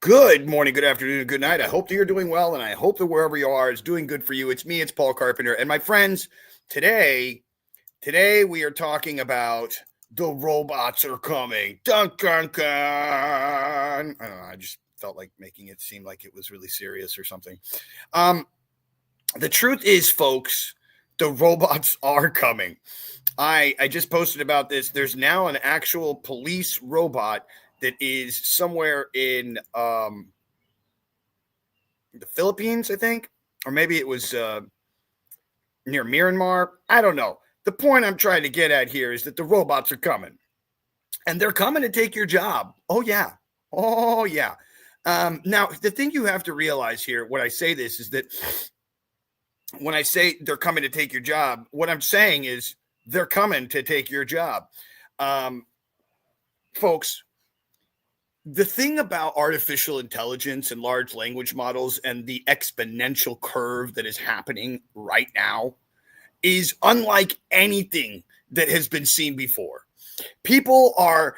Good morning, good afternoon, good night. I hope that you're doing well, and I hope that wherever you are is doing good for you. It's me, it's Paul Carpenter, and my friends. Today we are talking about the robots are coming. Dun dun dun. I don't know. I just felt like making it seem like it was really serious or something. Um, the truth is, folks, the robots are coming. I just posted about this. There's now an actual police robot that is somewhere in the Philippines, I think, or maybe it was near Myanmar. I don't know. The point I'm trying to get at here is that the robots are coming, and they're coming to take your job. Oh yeah, oh yeah. Now the thing you have to realize here, when I say this, is that when I say they're coming to take your job, what I'm saying is they're coming to take your job, folks. The thing about artificial intelligence and large language models and the exponential curve that is happening right now is unlike anything that has been seen before. People are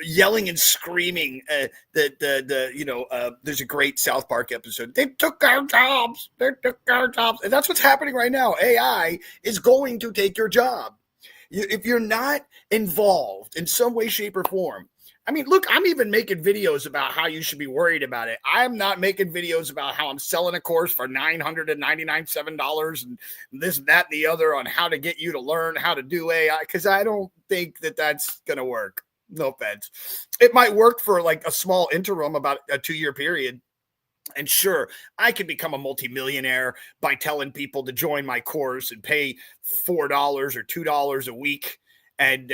yelling and screaming that there's a great South Park episode. They took our jobs. They took our jobs. And that's what's happening right now. AI is going to take your job. If you're not involved in some way, shape, or form. I mean, look, I'm even making videos about how you should be worried about it. I'm not making videos about how I'm selling a course for $997 and this, that, and the other on how to get you to learn how to do AI, because I don't think that that's going to work. No offense. It might work for like a small interim, about a 2-year period. And sure, I could become a multimillionaire by telling people to join my course and pay $4 or $2 a week and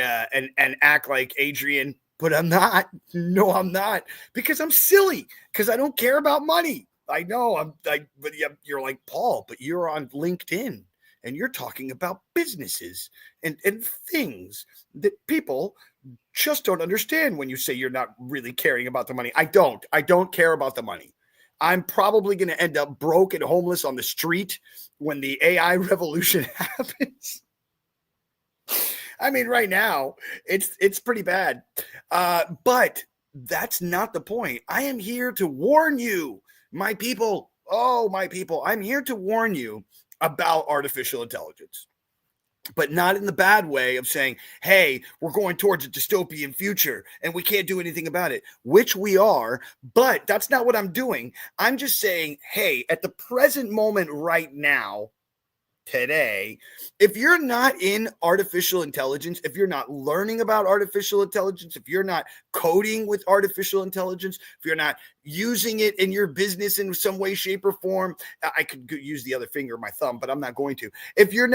act like Adrian. But I'm not. No, I'm not, because I'm silly, because I don't care about money. I know but you're like, Paul, but you're on LinkedIn and you're talking about businesses and things that people just don't understand when you say you're not really caring about the money. I don't care about the money. I'm probably going to end up broke and homeless on the street when the AI revolution happens. I mean, right now it's pretty bad, but that's not the point. I am here to warn you, my people. Oh, my people! I'm here to warn you about artificial intelligence, but not in the bad way of saying, hey, we're going towards a dystopian future and we can't do anything about it, which we are. But that's not what I'm doing. I'm just saying, hey, at the present moment right now, today, if you're not in artificial intelligence, if you're not learning about artificial intelligence, if you're not coding with artificial intelligence, if you're not using it in your business in some way, shape, or form, I could use the other finger of my thumb, but I'm not going to. If you're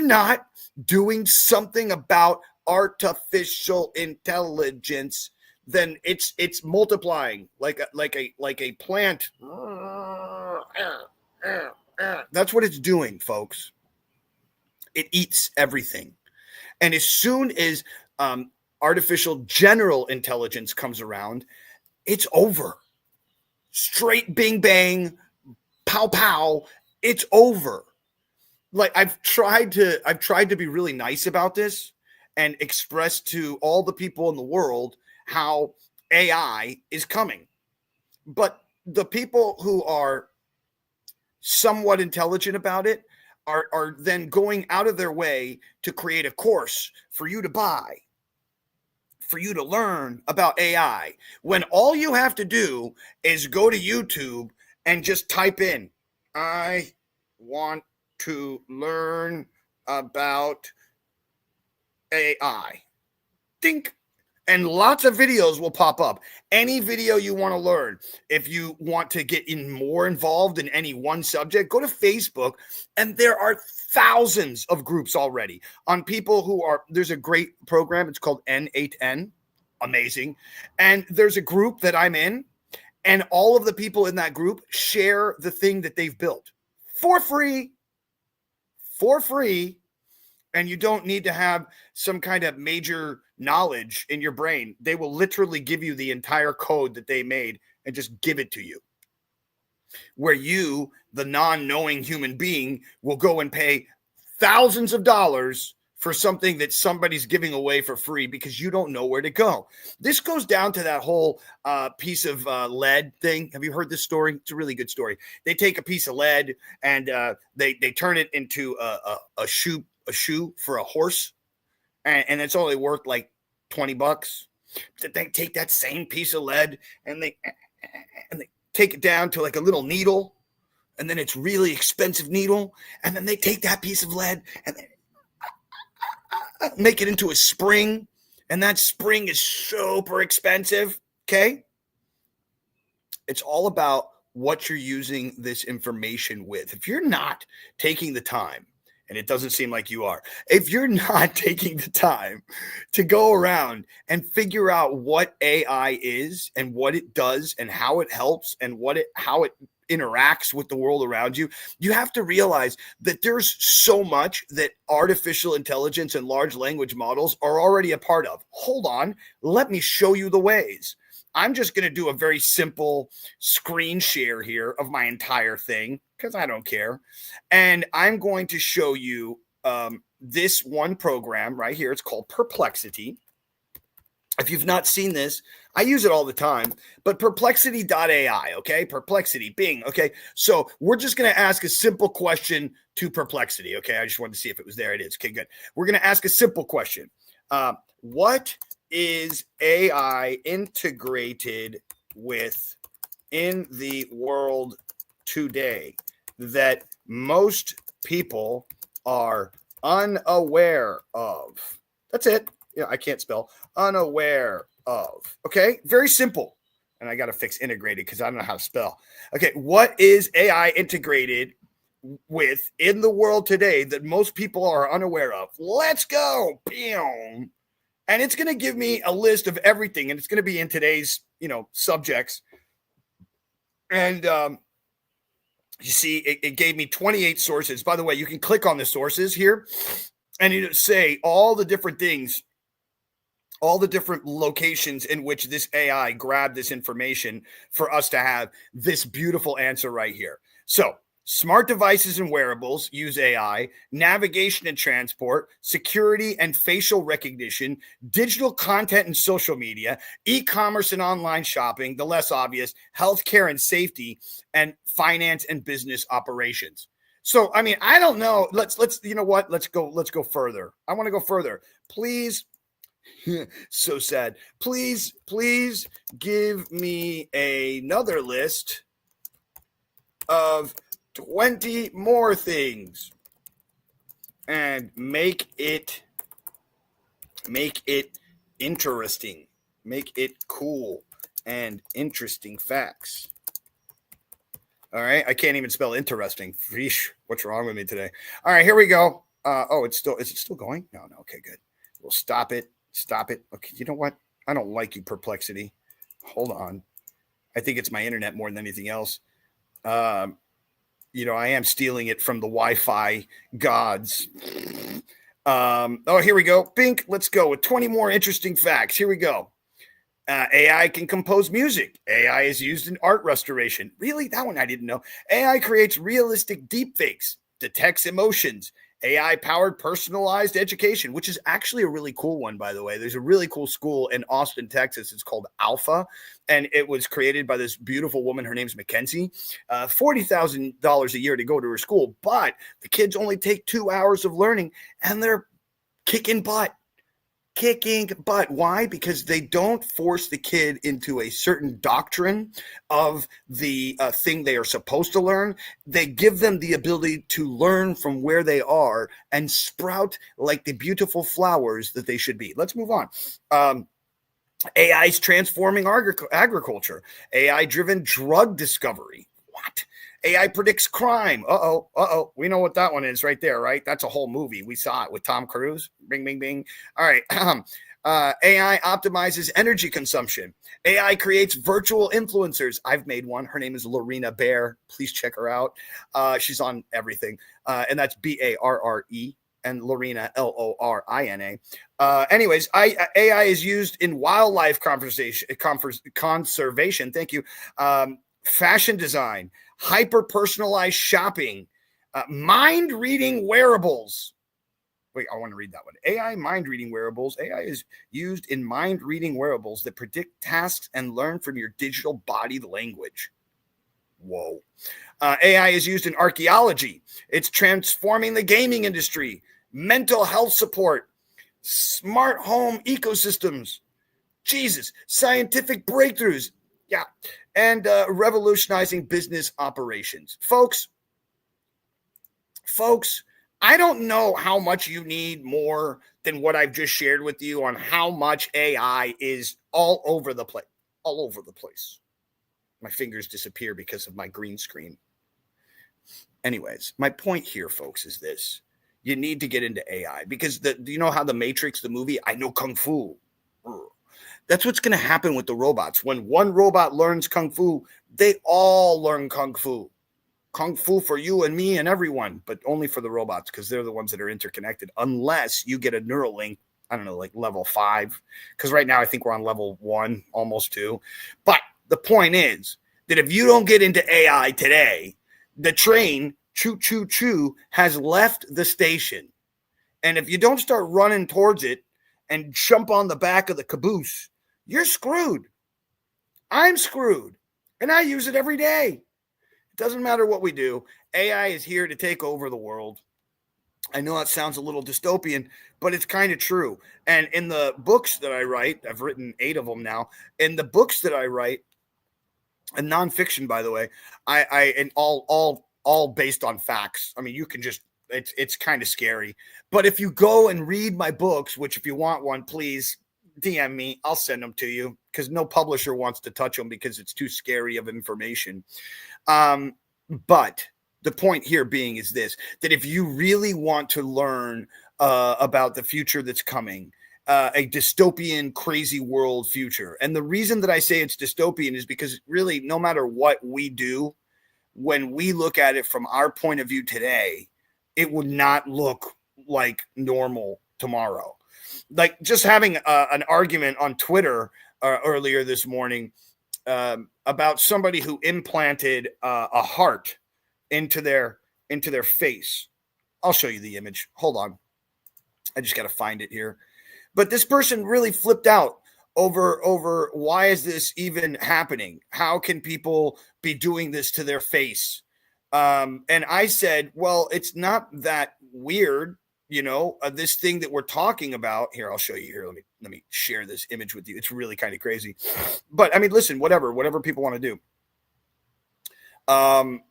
not doing something about artificial intelligence, then it's multiplying like a plant. That's what it's doing, folks. It eats everything. And as soon as artificial general intelligence comes around, it's over. Straight bing bang, pow pow, it's over. Like I've tried to be really nice about this and express to all the people in the world how AI is coming. But the people who are somewhat intelligent about it are then going out of their way to create a course for you to buy, for you to learn about AI, when all you have to do is go to YouTube and just type in, I want to learn about AI. Think. And lots of videos will pop up. Any video you want to learn. If you want to get more involved in any one subject, go to Facebook, and there are thousands of groups already on people who are, there's a great program. It's called N8N. Amazing. And there's a group that I'm in, and all of the people in that group share the thing that they've built for free. And you don't need to have some kind of major knowledge in your brain. They will literally give you the entire code that they made and just give it to you. Where you, the non-knowing human being, will go and pay thousands of dollars for something that somebody's giving away for free because you don't know where to go. This goes down to that whole piece of lead thing. Have you heard this story? It's a really good story. They take a piece of lead and they turn it into a shoe for a horse, and it's only worth like $20. They take that same piece of lead and they take it down to like a little needle, and then it's really expensive needle, and then they take that piece of lead and they make it into a spring, and that spring is super expensive. Okay. It's all about what you're using this information with. If you're not taking the time, and it doesn't seem like you are, if you're not taking the time to go around and figure out what AI is and what it does and how it helps and how it interacts with the world around you, you have to realize that there's so much that artificial intelligence and large language models are already a part of. Hold on, let me show you the ways. I'm just going to do a very simple screen share here of my entire thing because I don't care. And I'm going to show you this one program right here. It's called Perplexity. If you've not seen this, I use it all the time, but perplexity.ai, okay? Perplexity, Bing, okay? So we're just going to ask a simple question to Perplexity, okay? I just wanted to see if it was there. It is. Okay, good. We're going to ask a simple question. What is AI integrated with in the world today that most people are unaware of? That's it. Yeah, I can't spell. Unaware of. Okay, very simple. And I got to fix integrated because I don't know how to spell. Okay, what is AI integrated with in the world today that most people are unaware of? Let's go. Bam. And it's going to give me a list of everything, and it's going to be in today's, subjects. And you see, it gave me 28 sources. By the way, you can click on the sources here, and it'll say all the different things, all the different locations in which this AI grabbed this information for us to have this beautiful answer right here. So, smart devices and wearables use AI, navigation and transport, security and facial recognition, digital content and social media, e-commerce and online shopping, the less obvious, healthcare and safety, and finance and business operations. So, I mean, I don't know. Let's you know what? Let's go further. I want to go further. Please. So sad. Please give me another list of 20 more things and make it interesting. Make it cool and interesting facts. All right. I can't even spell interesting. Sheesh, what's wrong with me today? All right, here we go. Is it still going? No. Okay, good. We'll stop it. Okay, you know what? I don't like you, Perplexity. Hold on. I think it's my internet more than anything else. I am stealing it from the Wi-Fi gods. Here we go. Bink, let's go with 20 more interesting facts. Here we go. AI can compose music. AI is used in art restoration. Really? That one I didn't know. AI creates realistic deepfakes, detects emotions. AI-powered personalized education, which is actually a really cool one, by the way. There's a really cool school in Austin, Texas. It's called Alpha, and it was created by this beautiful woman. Her name's Mackenzie. $40,000 a year to go to her school, but the kids only take 2 hours of learning, and they're kicking butt. Why? Because they don't force the kid into a certain doctrine of the thing they are supposed to learn. They give them the ability to learn from where they are and sprout like the beautiful flowers that they should be. Let's move on. AI is transforming agriculture. AI-driven drug discovery. What? AI predicts crime. Uh-oh. We know what that one is right there, right? That's a whole movie. We saw it with Tom Cruise. Bing, bing, bing. All right. AI optimizes energy consumption. AI creates virtual influencers. I've made one. Her name is Lorena Bear. Please check her out. She's on everything. And that's Barre. And Lorena, Lorina. Anyways, AI is used in wildlife conservation. Thank you. Fashion design, hyper-personalized shopping, mind-reading wearables. Wait, I want to read that one. AI mind reading wearables. AI is used in mind reading wearables that predict tasks and learn from your digital body language. Whoa. AI is used in archaeology. It's transforming the gaming industry, mental health support, smart home ecosystems. Jesus, scientific breakthroughs. Yeah. And revolutionizing business operations. Folks, I don't know how much you need more than what I've just shared with you on how much AI is all over the place. All over the place. My fingers disappear because of my green screen. Anyways, my point here, folks, is this. You need to get into AI because do you know how the Matrix, the movie, I know Kung Fu. That's what's going to happen with the robots. When one robot learns Kung Fu, they all learn Kung Fu. Kung Fu for you and me and everyone, but only for the robots because they're the ones that are interconnected. Unless you get a neural link, I don't know, like level 5. Because right now I think we're on level 1, almost 2. But the point is that if you don't get into AI today, the train, choo, choo, choo, has left the station. And if you don't start running towards it and jump on the back of the caboose, you're screwed. I'm screwed. And I use it every day. It doesn't matter what we do. AI is here to take over the world. I know that sounds a little dystopian, but it's kind of true. And in the books that I write, I've written 8 of them now. In the books that I write, and nonfiction, by the way, I and all based on facts. I mean, you can just it's kind of scary. But if you go and read my books, which if you want one, please DM me. I'll send them to you because no publisher wants to touch them because it's too scary of information. But the point here being is this, that if you really want to learn about the future that's coming, a dystopian, crazy world future. And the reason that I say it's dystopian is because really, no matter what we do, when we look at it from our point of view today, it would not look like normal tomorrow. Like just having an argument on Twitter earlier this morning about somebody who implanted a heart into their face. I'll show you the image. Hold on. I just got to find it here. But this person really flipped out over why is this even happening? How can people be doing this to their face? And I said, well, it's not that weird, this thing that we're talking about here. I'll show you here. Let me share this image with you. It's really kind of crazy, but I mean, listen, whatever people want to do.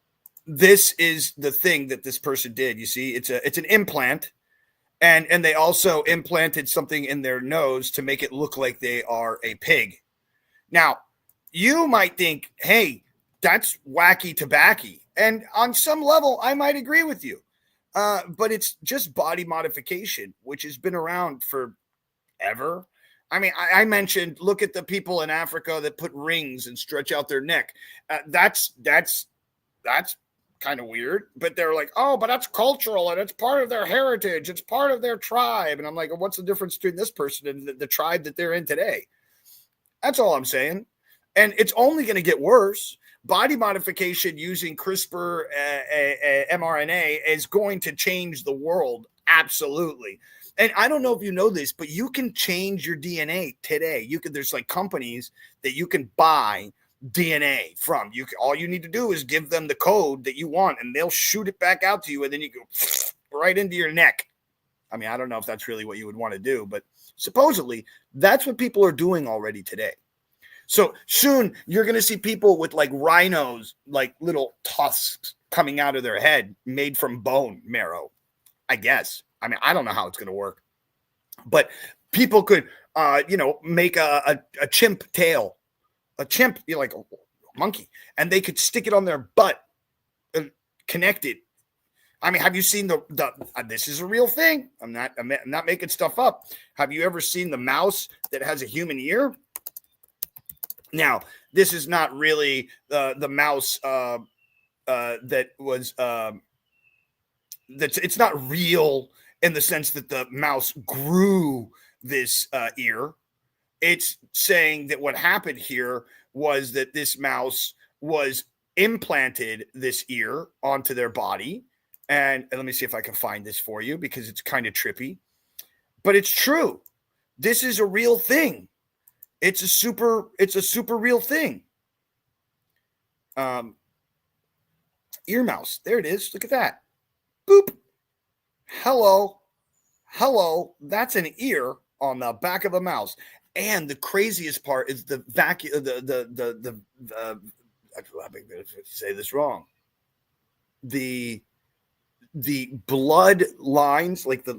This is the thing that this person did. You see, it's an implant. And they also implanted something in their nose to make it look like they are a pig. Now, you might think, hey, that's wacky tobacco. And on some level, I might agree with you. But it's just body modification, which has been around forever. I mean, I mentioned, look at the people in Africa that put rings and stretch out their neck. That's kind of weird, but they're like, oh, but that's cultural and it's part of their heritage. It's part of their tribe. And I'm like, what's the difference between this person and the tribe that they're in today? That's all I'm saying. And it's only going to get worse. Body modification using CRISPR mRNA is going to change the world. Absolutely. And I don't know if you know this, but you can change your DNA today. There's like companies that you can buy DNA from. All you need to do is give them the code that you want and they'll shoot it back out to you and then you go right into your neck. I mean, I don't know if that's really what you would want to do, but supposedly that's what people are doing already today. So soon you're going to see people with like rhinos, like little tusks coming out of their head made from bone marrow, I guess. I mean, I don't know how it's going to work, but people could, make a chimp tail. A chimp, like a monkey, and they could stick it on their butt and connect it. I mean, have you seen the this is a real thing. I'm not making stuff up. Have you ever seen the mouse that has a human ear? Now, this is not really the mouse that was it's not real in the sense that the mouse grew this ear. It's saying that what happened here was that this mouse was implanted this ear onto their body, And let me see if I can find this for you because it's kind of trippy, but it's true. This is a real thing. It's a super real thing. Ear mouse. There it is. Look at that. Boop. Hello. That's an ear on the back of a mouse. And the craziest part is the vacuum. I'm going to say this wrong. The blood lines, like the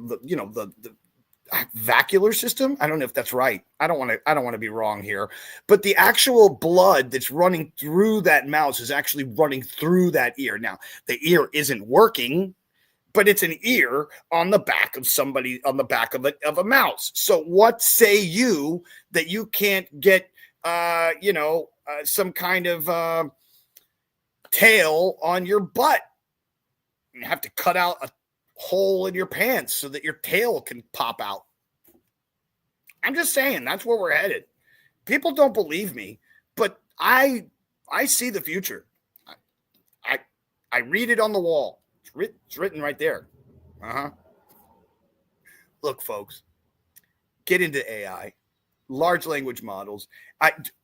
vacuolar system. I don't know if that's right. I don't want to be wrong here, but the actual blood that's running through that mouse is actually running through that ear. Now, the ear isn't working, but it's an ear on the back of somebody, on the back of a mouse. So what say you that you can't get, some kind of tail on your butt? You have to cut out a hole in your pants so that your tail can pop out. I'm just saying, that's where we're headed. People don't believe me, but I see the future. I read it on the wall. It's written right there. Look, folks, get into AI, large language models.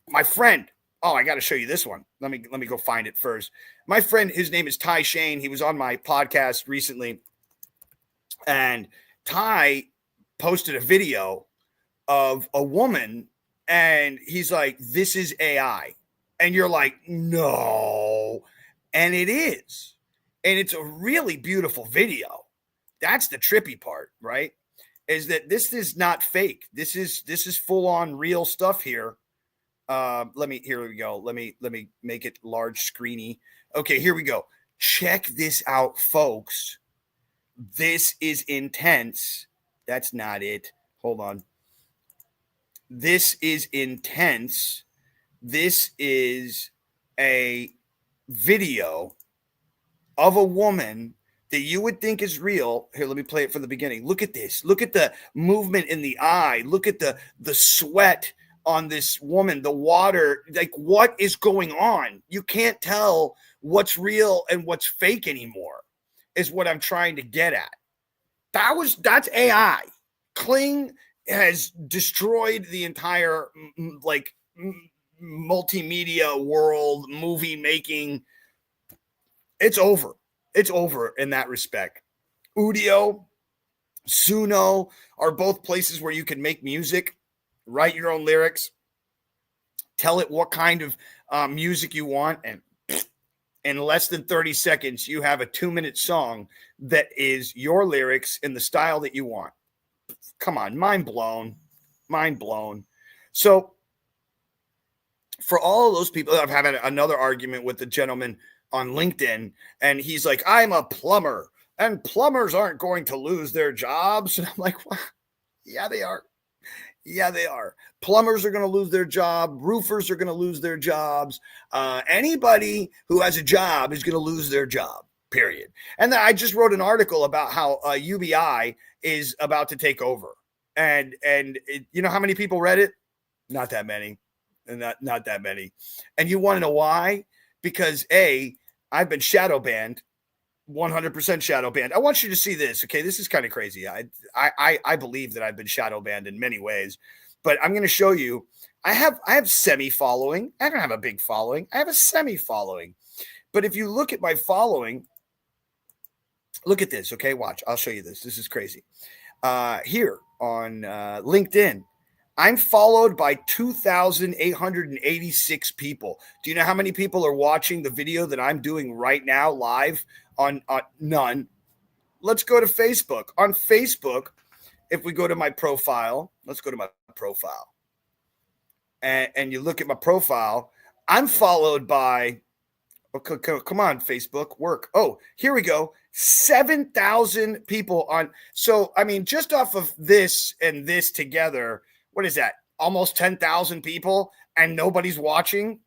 My friend, I got to show you this one. Let me go find it first. My friend, his name is Ty Shane. He was on my podcast recently, and Ty posted a video of a woman, and he's like, "This is AI," and you're like, "No," and it is, and it's a really beautiful video. That's the trippy part, right? Is that this is not fake. This is full on real stuff here. Here we go. Let me make it large screeny. Okay, here we go. Check this out, folks. This is intense. That's not it. Hold on. This is intense. This is a video of a woman that you would think is real. Here, let me play it from the beginning. Look at this. Look at the movement in the eye. Look at the sweat on this woman, the water. Like, what is going on? You can't tell what's real and what's fake anymore, is what I'm trying to get at. That's AI. Kling has destroyed the entire multimedia world, movie making. It's over. It's over in that respect. Udio, Suno are both places where you can make music, write your own lyrics, tell it what kind of music you want, and in less than 30 seconds, you have a 2-minute song that is your lyrics in the style that you want. Come on, mind blown. So for all of those people, I've had another argument with the gentleman on LinkedIn, and he's like, "I'm a plumber, and plumbers aren't going to lose their jobs." And I'm like, well, yeah, they are. Yeah, they are. Plumbers are going to lose their job. Roofers are going to lose their jobs. Anybody who has a job is going to lose their job, period. And then I just wrote an article about how UBI is about to take over. And you know how many people read it? Not that many. Not that many. And you want to know why? Because I've been shadow banned, 100% shadow banned. I want you to see this. Okay, this is kind of crazy. I believe that I've been shadow banned in many ways, but I'm going to show you. I have semi following. I don't have a big following. I have a semi following. But if you look at my following, look at this. Okay, watch. I'll show you this. This is crazy. Here on LinkedIn, I'm followed by 2,886 people. Do you know how many people are watching the video that I'm doing right now live? On none. Let's go to Facebook. On Facebook, if we go to my profile, let's go to my profile. And you look at my profile, I'm followed by, come on, Facebook, work. Oh, here we go. 7,000 people on. So, I mean, just off of this and this together, what is that? Almost 10,000 people, and nobody's watching.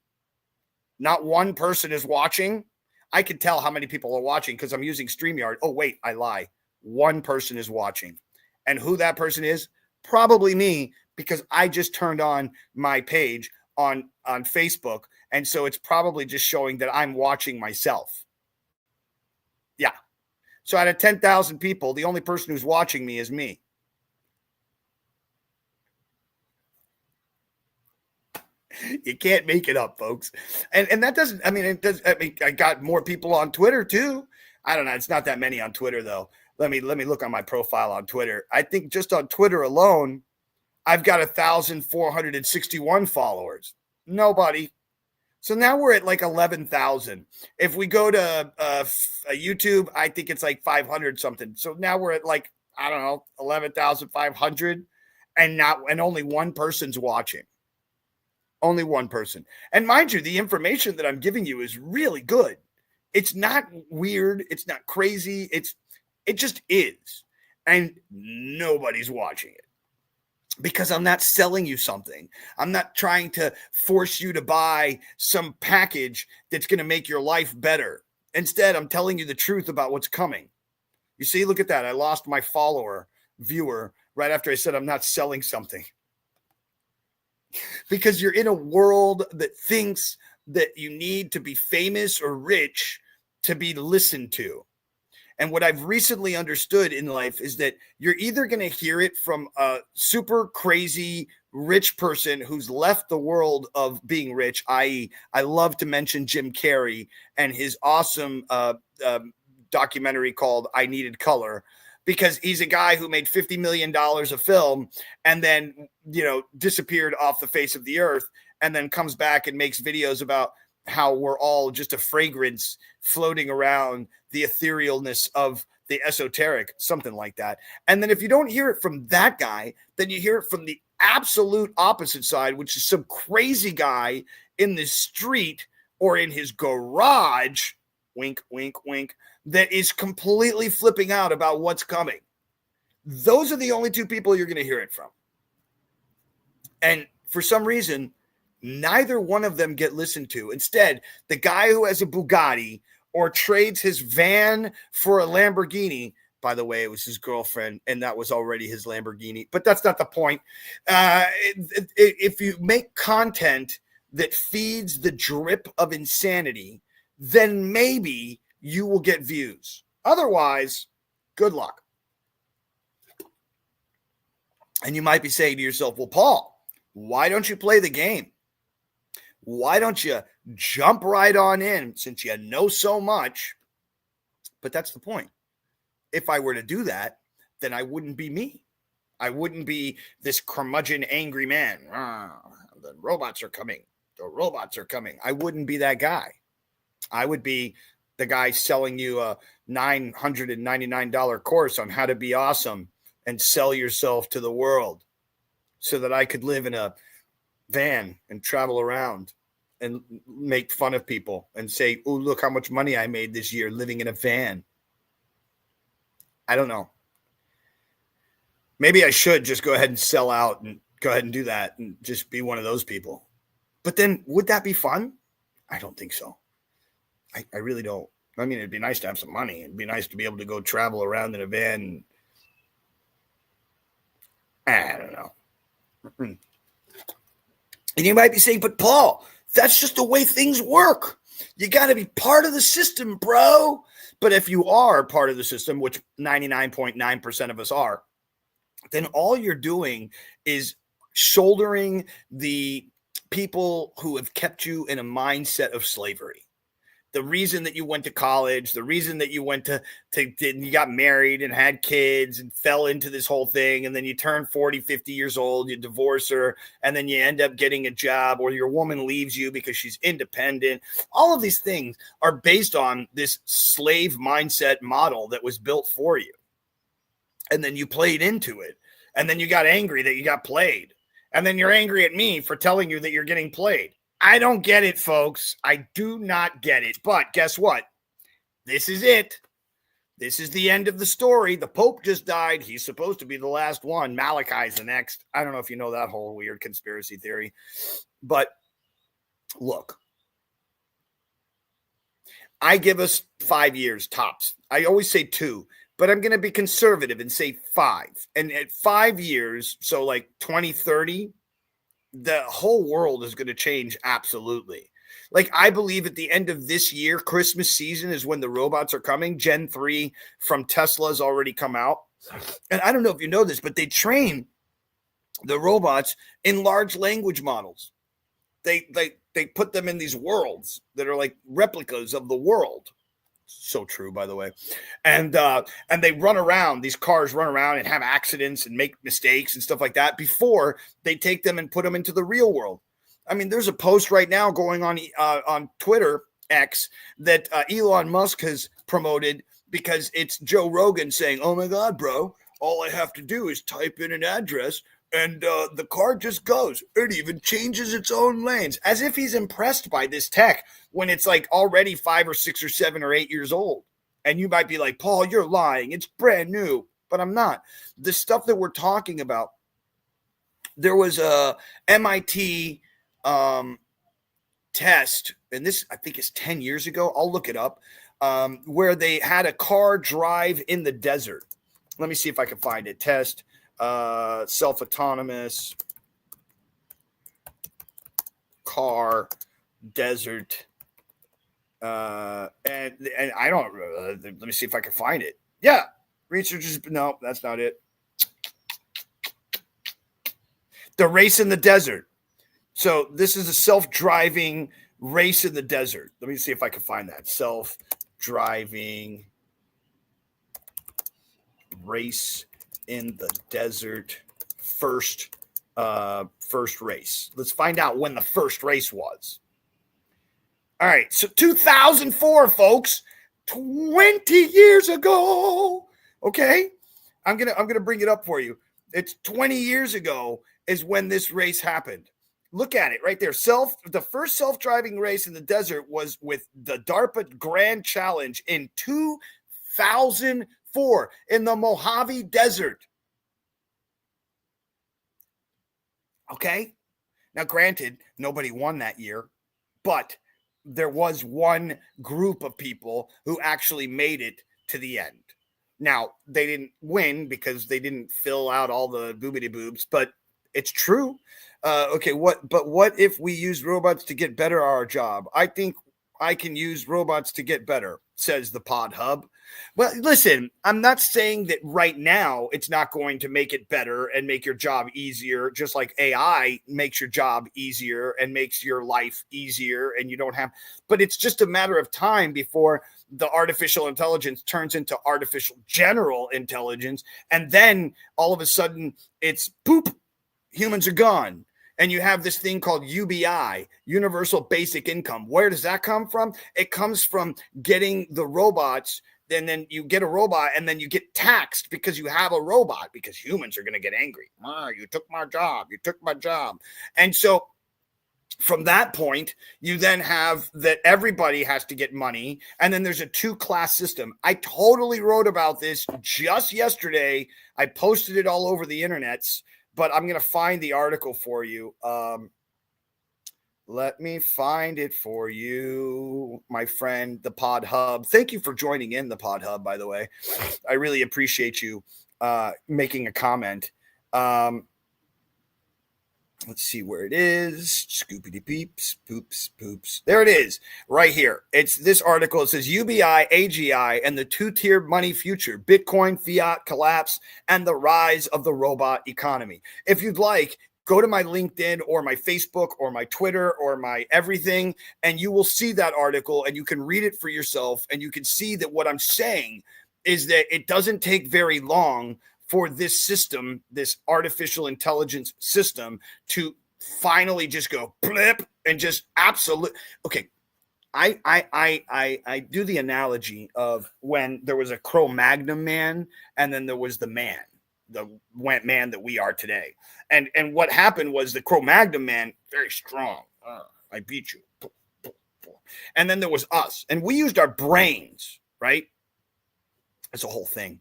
Not one person is watching. I can tell how many people are watching because I'm using Steamyard. Oh, wait, I lie. One person is watching. And who that person is? Probably me, because I just turned on my page on Facebook. And so it's probably just showing that I'm watching myself. Yeah. So out of 10,000 people, the only person who's watching me is me. You can't make it up, folks. And that doesn't, I mean, it does. I mean, I got more people on Twitter too. I don't know. It's not that many on Twitter though. Let me look on my profile on Twitter. I think just on Twitter alone, I've got 1,461 followers. Nobody. So now we're at like 11,000. If we go to YouTube, I think it's like 500 something. So now we're at like, I don't know, 11,500, and only one person's watching. Only one person. And mind you, the information that I'm giving you is really good. It's not weird. It's not crazy. It just is. And nobody's watching it because I'm not selling you something. I'm not trying to force you to buy some package that's going to make your life better. Instead, I'm telling you the truth about what's coming. You see, look at that. I lost my viewer, right after I said I'm not selling something. Because you're in a world that thinks that you need to be famous or rich to be listened to. And what I've recently understood in life is that you're either going to hear it from a super crazy rich person who's left the world of being rich, i.e., I love to mention Jim Carrey and his awesome documentary called I Needed Color, because he's a guy who made $50 million a film and then, disappeared off the face of the earth, and then comes back and makes videos about how we're all just a fragrance floating around the etherealness of the esoteric, something like that. And then if you don't hear it from that guy, then you hear it from the absolute opposite side, which is some crazy guy in the street or in his garage, wink, wink, wink, that is completely flipping out about what's coming. Those are the only two people you're going to hear it from. And for some reason, neither one of them get listened to. Instead, the guy who has a Bugatti or trades his van for a Lamborghini, by the way, it was his girlfriend, and that was already his Lamborghini, but that's not the point. If you make content that feeds the drip of insanity, then maybe you will get views. Otherwise, good luck. And you might be saying to yourself, well, Paul, why don't you play the game? Why don't you jump right on in since you know so much? But that's the point. If I were to do that, then I wouldn't be me. I wouldn't be this curmudgeon, angry man. The robots are coming. The robots are coming. I wouldn't be that guy. I would be the guy selling you a $999 course on how to be awesome and sell yourself to the world so that I could live in a van and travel around and make fun of people and say, oh, look how much money I made this year living in a van. I don't know. Maybe I should just go ahead and sell out and go ahead and do that and just be one of those people. But then would that be fun? I don't think so. I really don't. I mean, it'd be nice to have some money. It'd be nice to be able to go travel around in a van. I don't know. And you might be saying, but Paul, that's just the way things work. You got to be part of the system, bro. But if you are part of the system, which 99.9% of us are, then all you're doing is shouldering the people who have kept you in a mindset of slavery. The reason that you went to college, the reason that you went to you got married and had kids and fell into this whole thing, and then you turn 40, 50 years old, you divorce her, and then you end up getting a job, or your woman leaves you because she's independent. All of these things are based on this slave mindset model that was built for you. And then you played into it. And then you got angry that you got played. And then you're angry at me for telling you that you're getting played. I don't get it, folks. I do not get it. But guess what? This is it. This is the end of the story. The Pope just died. He's supposed to be the last one. Malachi's the next. I don't know if you know that whole weird conspiracy theory. But look, I give us 5 years tops. I always say 2, but I'm going to be conservative and say 5. And at 5 years, so like 2030, the whole world is going to change absolutely. Like, I believe at the end of this year, Christmas season is when the robots are coming. Gen 3 from Tesla has already come out. And I don't know if you know this, but they train the robots in large language models. They put them in these worlds that are like replicas of the world. So true, by the way. And they run around, these cars run around and have accidents and make mistakes and stuff like that before they take them and put them into the real world. I mean, there's a post right now going on Twitter X that Elon Musk has promoted, because it's Joe Rogan saying, "Oh my God, bro, all I have to do is type in an address and the car just goes. It even changes its own lanes," as if he's impressed by this tech when it's like already 5 or 6 or 7 or 8 years old. And you might be like, "Paul, you're lying. It's brand new." But I'm not. The stuff that we're talking about, there was a MIT test, and this I think is 10 years ago. I'll look it up, where they had a car drive in the desert. Let me see if I can find it. Test. Self-autonomous car desert, and I don't. Let me see if I can find it. Yeah, researchers. No, that's not it. The race in the desert. So this is a self-driving race in the desert. Let me see if I can find that. Self-driving race in the desert, first race. Let's find out when the first race was. All right, so 2004, folks, 20 years ago. Okay, I'm gonna bring it up for you. It's 20 years ago is when this race happened. Look at it right there. The first self-driving race in the desert was with the DARPA Grand Challenge in 2004 in the Mojave Desert. Okay. Now, granted, nobody won that year, but there was one group of people who actually made it to the end. Now, they didn't win because they didn't fill out all the boobity boobs, but it's true. Okay, what if we use robots to get better at our job? I think I can use robots to get better, says the Pod Hub. Well, listen, I'm not saying that right now it's not going to make it better and make your job easier, just like AI makes your job easier and makes your life easier, and you don't have, but it's just a matter of time before the artificial intelligence turns into artificial general intelligence, and then all of a sudden it's poop, humans are gone. And you have this thing called UBI, Universal Basic Income. Where does that come from? It comes from getting the robots, and then you get a robot, and then you get taxed because you have a robot, because humans are going to get angry. You took my job. You took my job. And so from that point, you then have that everybody has to get money, and then there's a two-class system. I totally wrote about this just yesterday. I posted it all over the internets. But I'm going to find the article for you. Let me find it for you, my friend, the Pod Hub. Thank you for joining in the Pod Hub, by the way. I really appreciate you making a comment. Let's see where it is. Scoopity peeps, poops, poops. There it is, right here. It's this article. It says UBI, AGI, and the two-tier money future, Bitcoin, fiat collapse, and the rise of the robot economy. If you'd like, go to my LinkedIn or my Facebook or my Twitter or my everything, and you will see that article, and you can read it for yourself, and you can see that what I'm saying is that it doesn't take very long for this system, this artificial intelligence system, to finally just go blip and just absolute. Okay, I do the analogy of when there was a Cro-Magnon man, and then there was the man that we are today. And what happened was the Cro-Magnon man, very strong. I beat you. And then there was us, and we used our brains, right? It's a whole thing.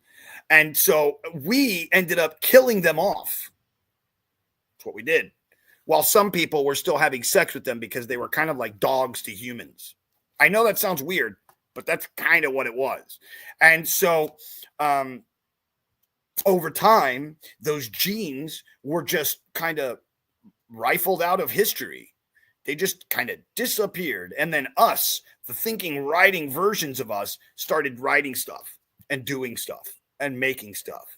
And so we ended up killing them off. That's what we did. While some people were still having sex with them because they were kind of like dogs to humans. I know that sounds weird, but that's kind of what it was. And so over time, those genes were just kind of rifled out of history. They just kind of disappeared. And then us, the thinking, writing versions of us, started writing stuff and doing stuff and making stuff.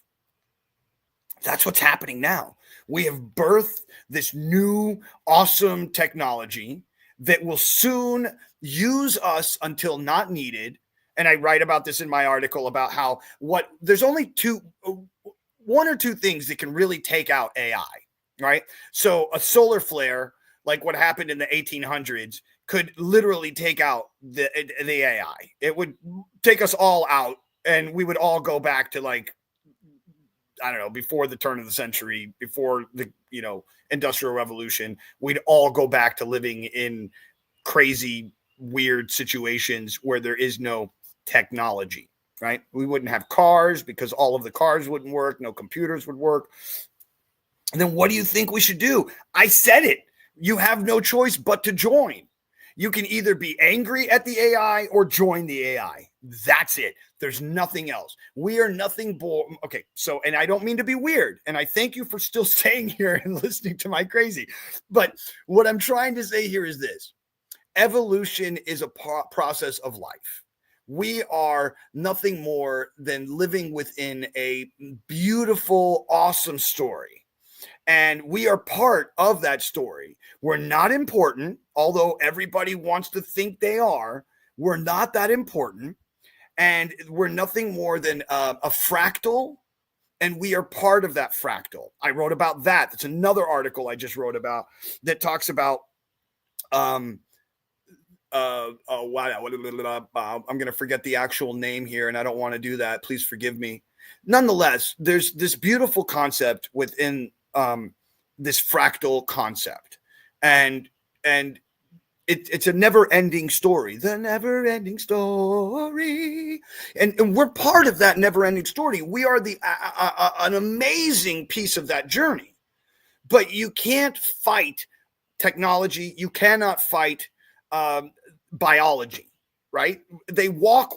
That's what's happening now. We have birthed this new, awesome technology that will soon use us until not needed. And I write about this in my article about how there's only one or two things that can really take out AI, right? So a solar flare, like what happened in the 1800s, could literally take out the AI. It would take us all out, and we would all go back to, like, I don't know, before the turn of the century, before the, Industrial Revolution. We'd all go back to living in crazy, weird situations where there is no technology, right? We wouldn't have cars because all of the cars wouldn't work. No computers would work. And then what do you think we should do? I said it. You have no choice but to join. You can either be angry at the AI or join the AI. That's it. There's nothing else. We are nothing but, okay. So, and I don't mean to be weird, and I thank you for still staying here and listening to my crazy. But what I'm trying to say here is this: evolution is a process of life. We are nothing more than living within a beautiful, awesome story. And we are part of that story. We're not important, although everybody wants to think they are. We're not that important. And we're nothing more than a fractal. And we are part of that fractal. I wrote about that. That's another article I just wrote about that talks about I'm going to forget the actual name here, and I don't want to do that. Please forgive me. Nonetheless, there's this beautiful concept within this fractal concept, and it's a never-ending story. The never-ending story, and we're part of that never-ending story. We are an amazing piece of that journey. But you can't fight technology. You cannot fight biology, right? They walk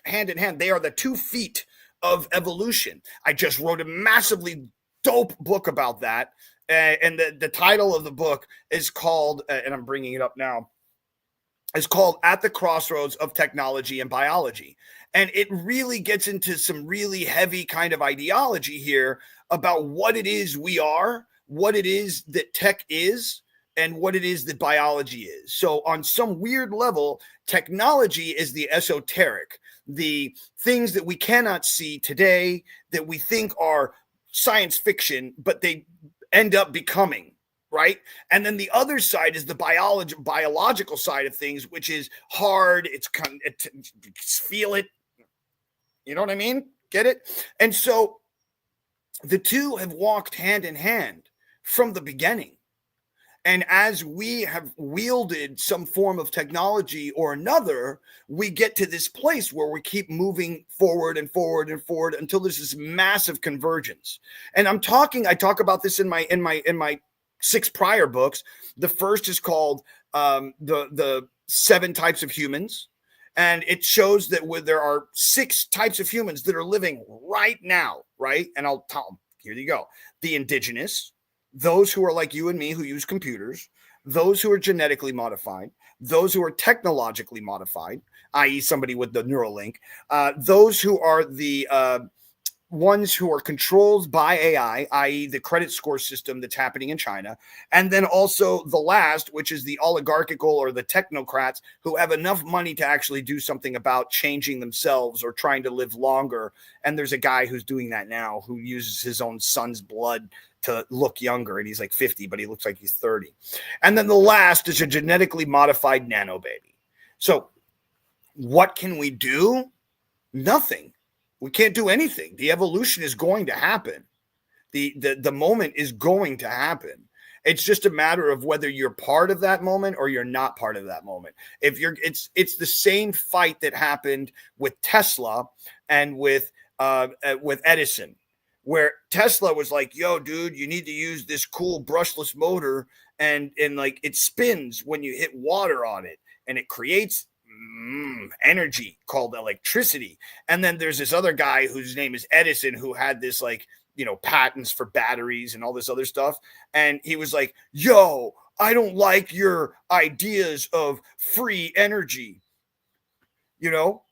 hand in hand. They are the 2 feet of evolution. I just wrote a massively dope book about that. And the title of the book is called, and I'm bringing it up now, is called At the Crossroads of Technology and Biology. And it really gets into some really heavy kind of ideology here about what it is we are, what it is that tech is, and what it is that biology is. So on some weird level, technology is the esoteric, the things that we cannot see today that we think are science fiction, but they end up becoming, right? And then the other side is the biological side of things, which is hard. It's feel it. You know what I mean? Get it? And so the two have walked hand in hand from the beginning. And as we have wielded some form of technology or another, we get to this place where we keep moving forward and forward and forward until there's this massive convergence. And I talk about this in my 6 prior books. The first is called the 7 types of humans. And it shows that there are 6 types of humans that are living right now, right? And I'll tell them, here you go. The indigenous, those who are like you and me who use computers, those who are genetically modified, those who are technologically modified, i.e. somebody with the Neuralink, those who are the ones who are controlled by AI, i.e. the credit score system that's happening in China, and then also the last, which is the oligarchical or the technocrats who have enough money to actually do something about changing themselves or trying to live longer. And there's a guy who's doing that now who uses his own son's blood to look younger, and he's like 50, but he looks like he's 30. And then the last is a genetically modified nano baby. So what can we do? Nothing. We can't do anything. The evolution is going to happen. The moment is going to happen. It's just a matter of whether you're part of that moment or you're not part of that moment. It's the same fight that happened with Tesla and with Edison, where Tesla was like, yo, dude, you need to use this cool brushless motor, and like it spins when you hit water on it, and it creates energy called electricity. And then there's this other guy whose name is Edison, who had this patents for batteries and all this other stuff. And he was like, yo, I don't like your ideas of free energy, you know?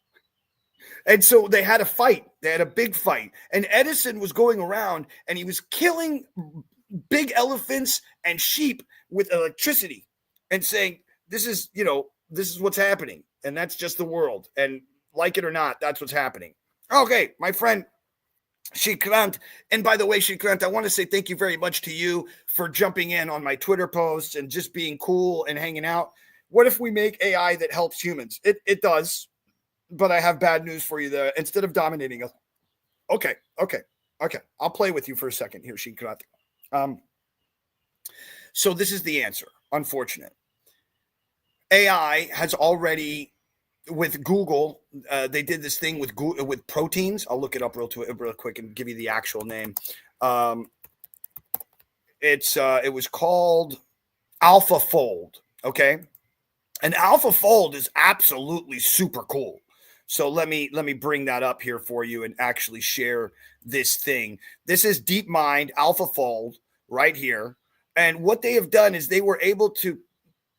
And so they had a fight. They had a big fight. And Edison was going around and he was killing big elephants and sheep with electricity and saying, this is, this is what's happening. And that's just the world. And like it or not, that's what's happening. Okay, my friend Shikrant. And by the way, Shikrant, I want to say thank you very much to you for jumping in on my Twitter posts and just being cool and hanging out. What if we make AI that helps humans? It does. But I have bad news for you there. Instead of dominating us. Okay. I'll play with you for a second here, Shinkrat. So this is the answer. Unfortunate. AI has already, with Google, they did this thing with proteins. I'll look it up real quick and give you the actual name. It was called AlphaFold. Okay. And AlphaFold is absolutely super cool. So let me bring that up here for you and actually share this thing. This is DeepMind AlphaFold right here. And what they have done is they were able to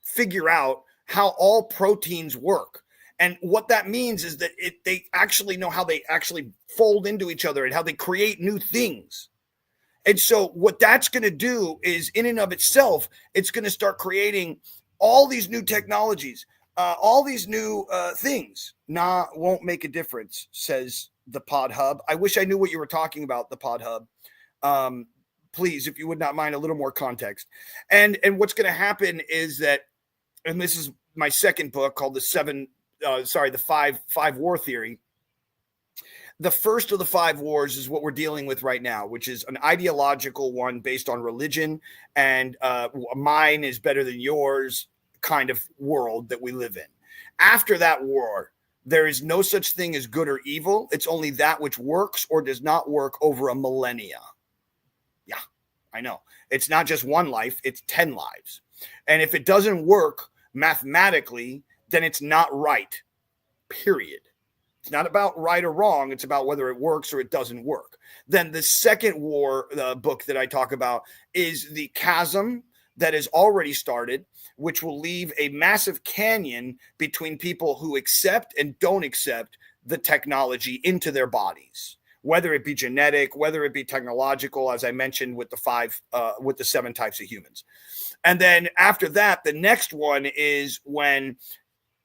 figure out how all proteins work. And what that means is that they actually know how they actually fold into each other and how they create new things. And so what that's going to do is, in and of itself, it's going to start creating all these new technologies. All these new things. Nah, won't make a difference, says the Pod Hub. I wish I knew what you were talking about, the Pod Hub. Please, if you would not mind, a little more context. And what's going to happen is that, and this is my second book called the five war theory. The first of the 5 wars is what we're dealing with right now, which is an ideological one based on religion, and mine is better than yours kind of world that we live in. After that war, there is no such thing as good or evil. It's only that which works or does not work over a millennia. Yeah, I know. It's not just one life, it's 10 lives. And if it doesn't work mathematically, then it's not right, period. It's not about right or wrong. It's about whether it works or it doesn't work. Then the second war book that I talk about is the chasm that has already started, which will leave a massive canyon between people who accept and don't accept the technology into their bodies, whether it be genetic, whether it be technological, as I mentioned with the 7 types of humans. And then after that, the next one is when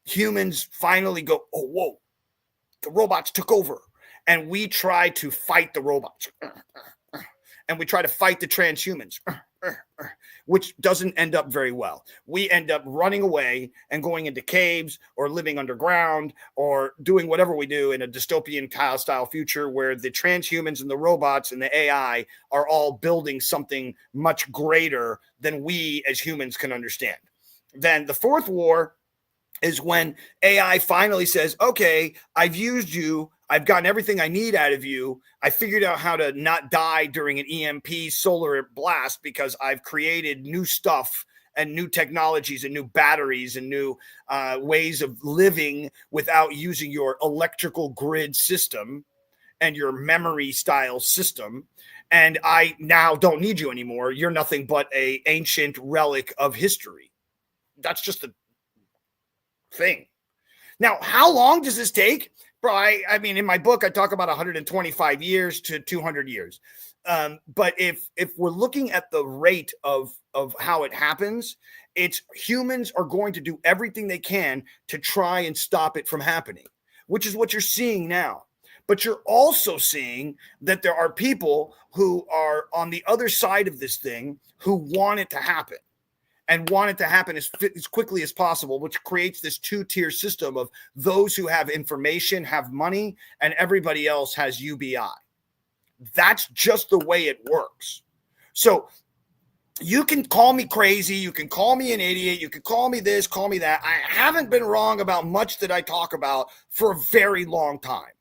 humans finally go, oh, whoa, the robots took over. And we try to fight the robots. And we try to fight the transhumans. Which doesn't end up very well. We end up running away and going into caves or living underground or doing whatever we do in a dystopian style future where the transhumans and the robots and the AI are all building something much greater than we as humans can understand. Then the 4th war is when AI finally says, okay, I've used you. I've gotten everything I need out of you. I figured out how to not die during an EMP solar blast because I've created new stuff and new technologies and new batteries and new ways of living without using your electrical grid system and your memory style system. And I now don't need you anymore. You're nothing but an ancient relic of history. That's just a thing. Now, how long does this take? Bro, I mean, in my book, I talk about 125 years to 200 years. But if we're looking at the rate of how it happens, it's humans are going to do everything they can to try and stop it from happening, which is what you're seeing now. But you're also seeing that there are people who are on the other side of this thing who want it to happen. And want it to happen as quickly as possible, which creates this 2-tier system of those who have information, have money, and everybody else has UBI. That's just the way it works. So you can call me crazy. You can call me an idiot. You can call me this, call me that. I haven't been wrong about much that I talk about for a very long time.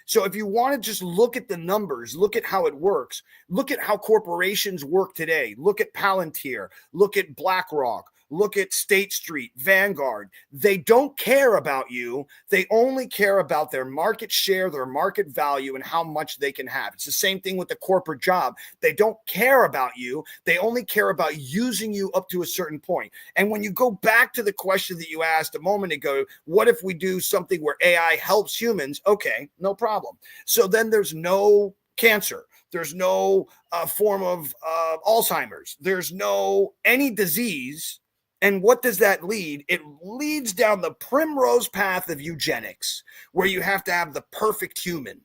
So if you want to just look at the numbers, look at how it works, look at how corporations work today, look at Palantir, look at BlackRock, Look at State Street, Vanguard. They don't care about you. They only care about their market share, their market value, and how much they can have. It's the same thing with the corporate job. They don't care about you. They only care about using you up to a certain point. And when you go back to the question that you asked a moment ago, what if we do something where AI helps humans? Okay, no problem. So then there's no cancer. There's no form of Alzheimer's. There's no any disease. And what does that lead? It leads down the primrose path of eugenics, where you have to have the perfect human.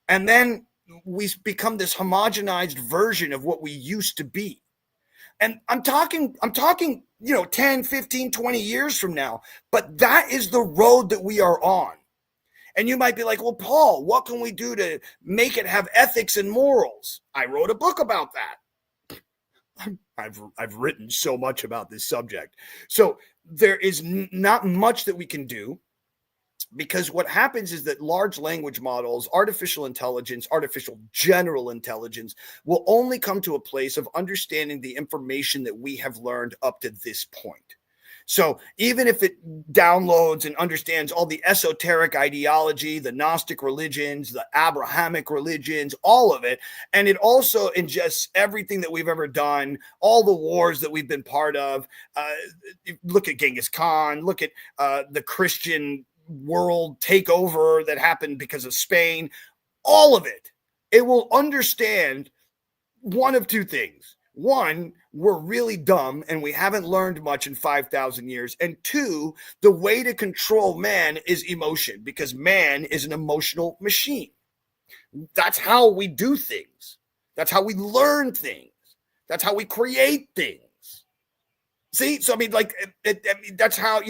And then we become this homogenized version of what we used to be. And I'm talking, 10, 15, 20 years from now, but that is the road that we are on. And you might be like, well, Paul, what can we do to make it have ethics and morals? I wrote a book about that. I've written so much about this subject. So there is not much that we can do, because what happens is that large language models, artificial intelligence, artificial general intelligence will only come to a place of understanding the information that we have learned up to this point. So even if it downloads and understands all the esoteric ideology, the Gnostic religions, the Abrahamic religions, all of it, and it also ingests everything that we've ever done, all the wars that we've been part of, look at Genghis Khan, look at the Christian world takeover that happened because of Spain, all of it, it will understand one of two things. One, we're really dumb and we haven't learned much in 5,000 years. And two, the way to control man is emotion, because man is an emotional machine. That's how we do things. That's how we learn things. That's how we create things. See? So, I mean, that's how,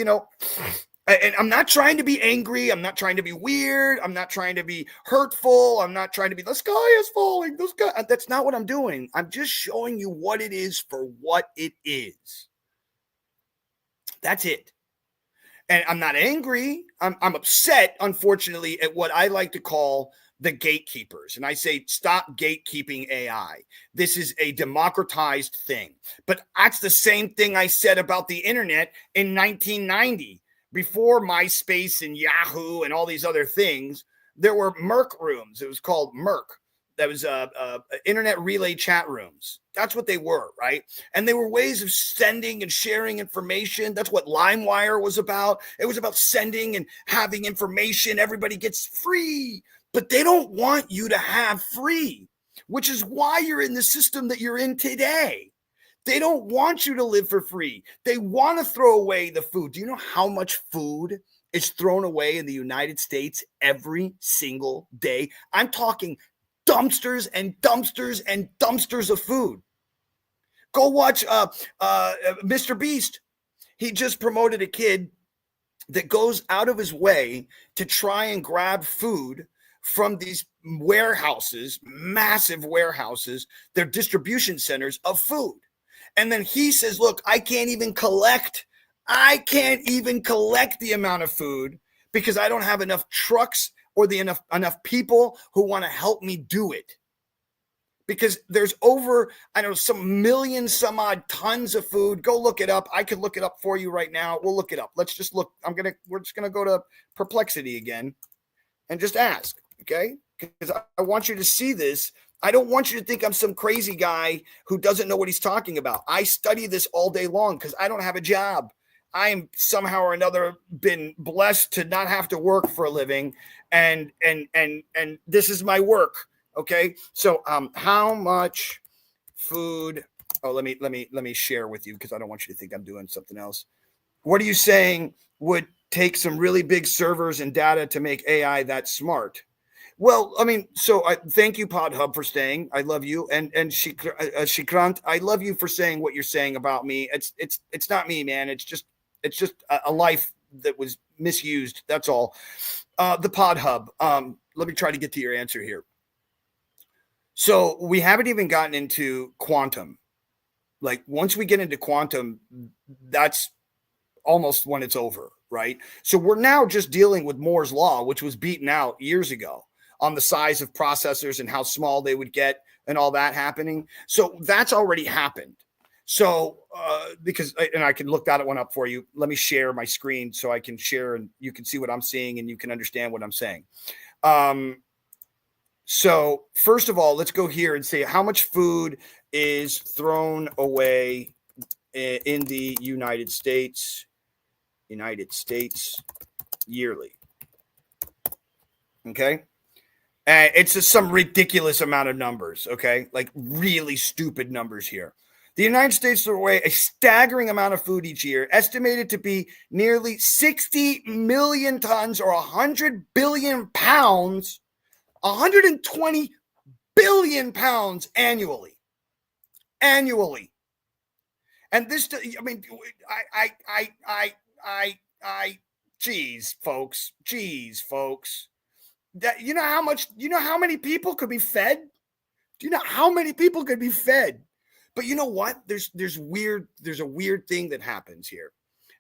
and I'm not trying to be angry. I'm not trying to be weird. I'm not trying to be hurtful. I'm not trying to be, the sky is falling. The sky. That's not what I'm doing. I'm just showing you what it is for what it is. That's it. And I'm not angry. I'm upset, unfortunately, at what I like to call the gatekeepers. And I say, stop gatekeeping AI. This is a democratized thing. But that's the same thing I said about the internet in 1990. Before MySpace and Yahoo and all these other things, there were Merc rooms. It was called Merc. That was internet relay chat rooms. That's what they were, right? And they were ways of sending and sharing information. That's what LimeWire was about. It was about sending and having information. Everybody gets free, but they don't want you to have free, which is why you're in the system that you're in today. They don't want you to live for free. They want to throw away the food. Do you know how much food is thrown away in the United States every single day? I'm talking dumpsters and dumpsters and dumpsters of food. Go watch Mr. Beast. He just promoted a kid that goes out of his way to try and grab food from these warehouses, massive warehouses, their distribution centers of food. And then he says, look, I can't even collect the amount of food because I don't have enough trucks or enough people who want to help me do it. Because there's over, some million some odd tons of food. Go look it up. I could look it up for you right now. We'll look it up. Let's just look. We're just going to go to Perplexity again and just ask, okay? Because I want you to see this. I don't want you to think I'm some crazy guy who doesn't know what he's talking about. I study this all day long because I don't have a job. I am somehow or another been blessed to not have to work for a living, and this is my work. Okay, so how much food? Oh, let me share with you because I don't want you to think I'm doing something else. What are you saying would take some really big servers and data to make AI that smart? Well, so I thank you, PodHub, for staying. I love you, and Shikrant, I love you for saying what you're saying about me. It's not me, man. It's just a life that was misused. That's all. The PodHub. Let me try to get to your answer here. So we haven't even gotten into quantum. Like once we get into quantum, that's almost when it's over, right? So we're now just dealing with Moore's law, which was beaten out years ago, on the size of processors and how small they would get and all that happening. So that's already happened. So, because, and I can look that one up for you. Let me share my screen so I can share and you can see what I'm seeing and you can understand what I'm saying. So first of all, let's go here and say how much food is thrown away in the United States yearly. Okay. And it's just some ridiculous amount of numbers. Okay. Like really stupid numbers here. The United States throws away a staggering amount of food each year, estimated to be nearly 60 million tons or 100 billion pounds, 120 billion pounds annually. Annually. And this, I mean, geez, folks. That, you know how many people could be fed? Do you know how many people could be fed? But you know what? There's a weird thing that happens here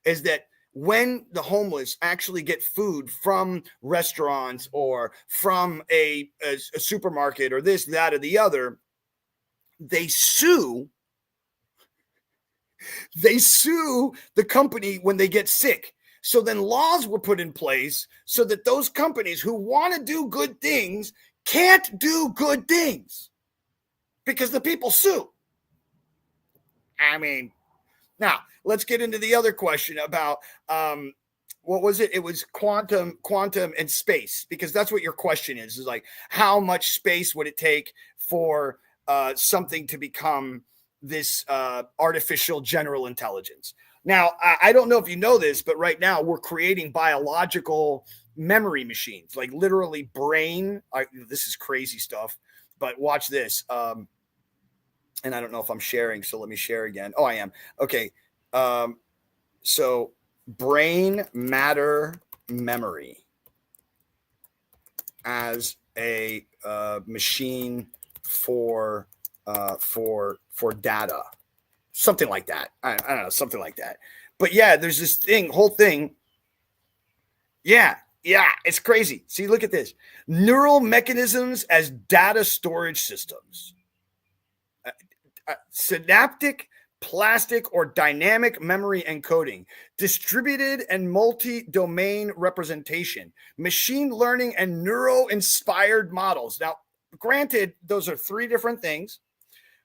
is that when the homeless actually get food from restaurants or from a supermarket or this, that, or the other, they sue the company when they get sick. So then laws were put in place so that those companies who want to do good things can't do good things because the people sue. I mean, now let's get into the other question about what was it? It was quantum and space, because that's what your question is like, how much space would it take for something to become this artificial general intelligence? Now, I don't know if you know this, but right now we're creating biological memory machines, like literally brain. This is crazy stuff, but watch this. And I don't know if I'm sharing, so let me share again. Oh, I am. Okay. So brain matter memory as a machine for data, something like that. I don't know, something like that. But yeah, there's this whole thing. Yeah, it's crazy. See, look at this. Neural mechanisms as data storage systems. Synaptic, plastic, or dynamic memory encoding, distributed and multi-domain representation, machine learning, and neuro-inspired models. Now, granted, those are three different things,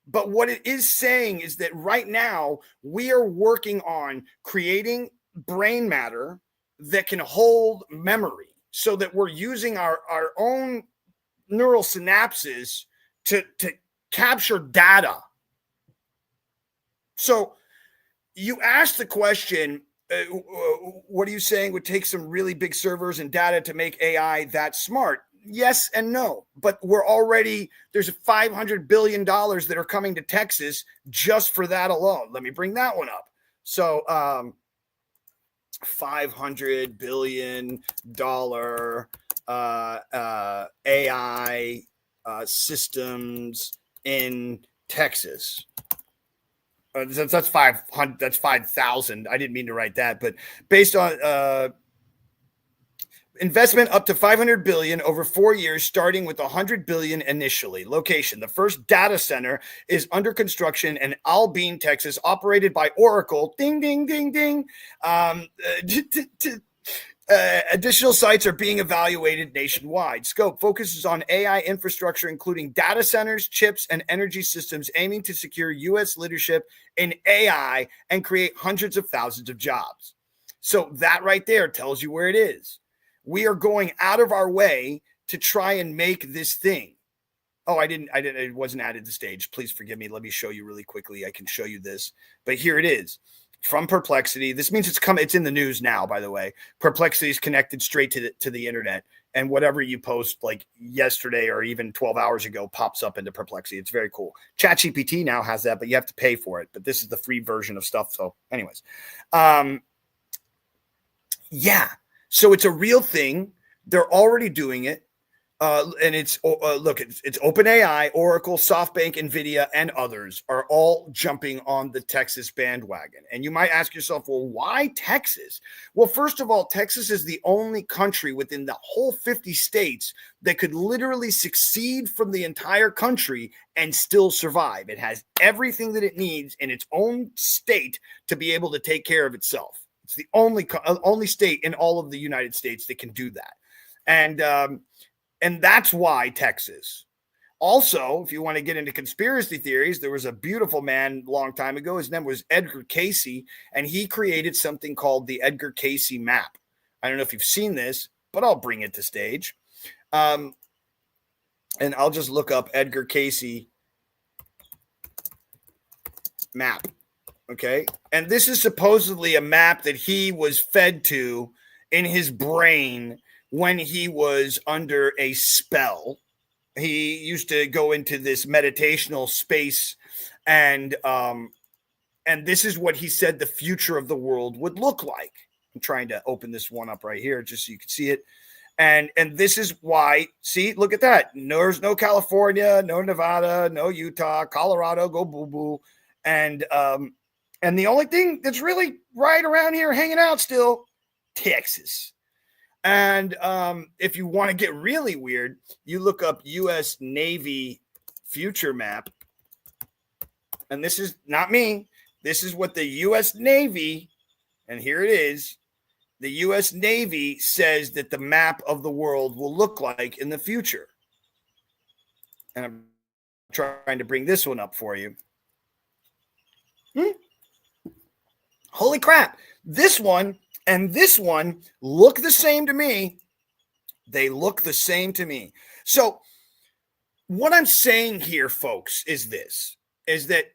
but what it is saying is that right now we are working on creating brain matter that can hold memory so that we're using our own neural synapses to capture data. So you asked the question, what are you saying would take some really big servers and data to make AI that smart? Yes and no, but there's $500 billion that are coming to Texas just for that alone. Let me bring that one up. So $500 billion AI systems in Texas. That's 500. That's 5,000. I didn't mean to write that, but based on investment up to 500 billion over 4 years, starting with 100 billion initially. Location: the first data center is under construction in Albene, Texas, operated by Oracle. Ding, ding, ding, ding. Additional sites are being evaluated nationwide. Scope focuses on AI infrastructure, including data centers, chips, and energy systems, aiming to secure U.S. leadership in AI and create hundreds of thousands of jobs. So that right there tells you where it is. We are going out of our way to try and make this thing. Oh, I didn't. It wasn't added to stage. Please forgive me. Let me show you really quickly. I can show you this, but here it is. From Perplexity. This means it's in the news now, by the way. Perplexity is connected straight to the internet, and whatever you post like yesterday or even 12 hours ago pops up into Perplexity. It's very cool. ChatGPT now has that, but you have to pay for it. But this is the free version of stuff. So anyways, yeah. So it's a real thing. They're already doing it. And it's look, it's OpenAI, Oracle, SoftBank, NVIDIA, and others are all jumping on the Texas bandwagon. And you might ask yourself, well, why Texas? Well, first of all, Texas is the only country within the whole 50 states that could literally succeed from the entire country and still survive. It has everything that it needs in its own state to be able to take care of itself. It's the only state in all of the United States that can do that. And that's why Texas. Also, if you want to get into conspiracy theories, there was a beautiful man a long time ago. His name was Edgar Cayce, and he created something called the Edgar Cayce map. I don't know if you've seen this, but I'll bring it to stage. And I'll just look up Edgar Cayce map. Okay. And this is supposedly a map that he was fed to in his brain when he was under a spell. He used to go into this meditational space, and this is what he said the future of the world would look like. I'm trying to open this one up right here just so you can see it. And this is why, see, look at that. There's no California, no Nevada, no Utah, Colorado, go boo-boo. And the only thing that's really right around here hanging out still, Texas. And if you want to get really weird, you look up U.S. Navy future map. And this is not me. This is what the U.S. Navy, and here it is. The U.S. Navy says that the map of the world will look like in the future. And I'm trying to bring this one up for you. Holy crap. This one and this one look the same to me. They look the same to me. So what I'm saying here, folks, is that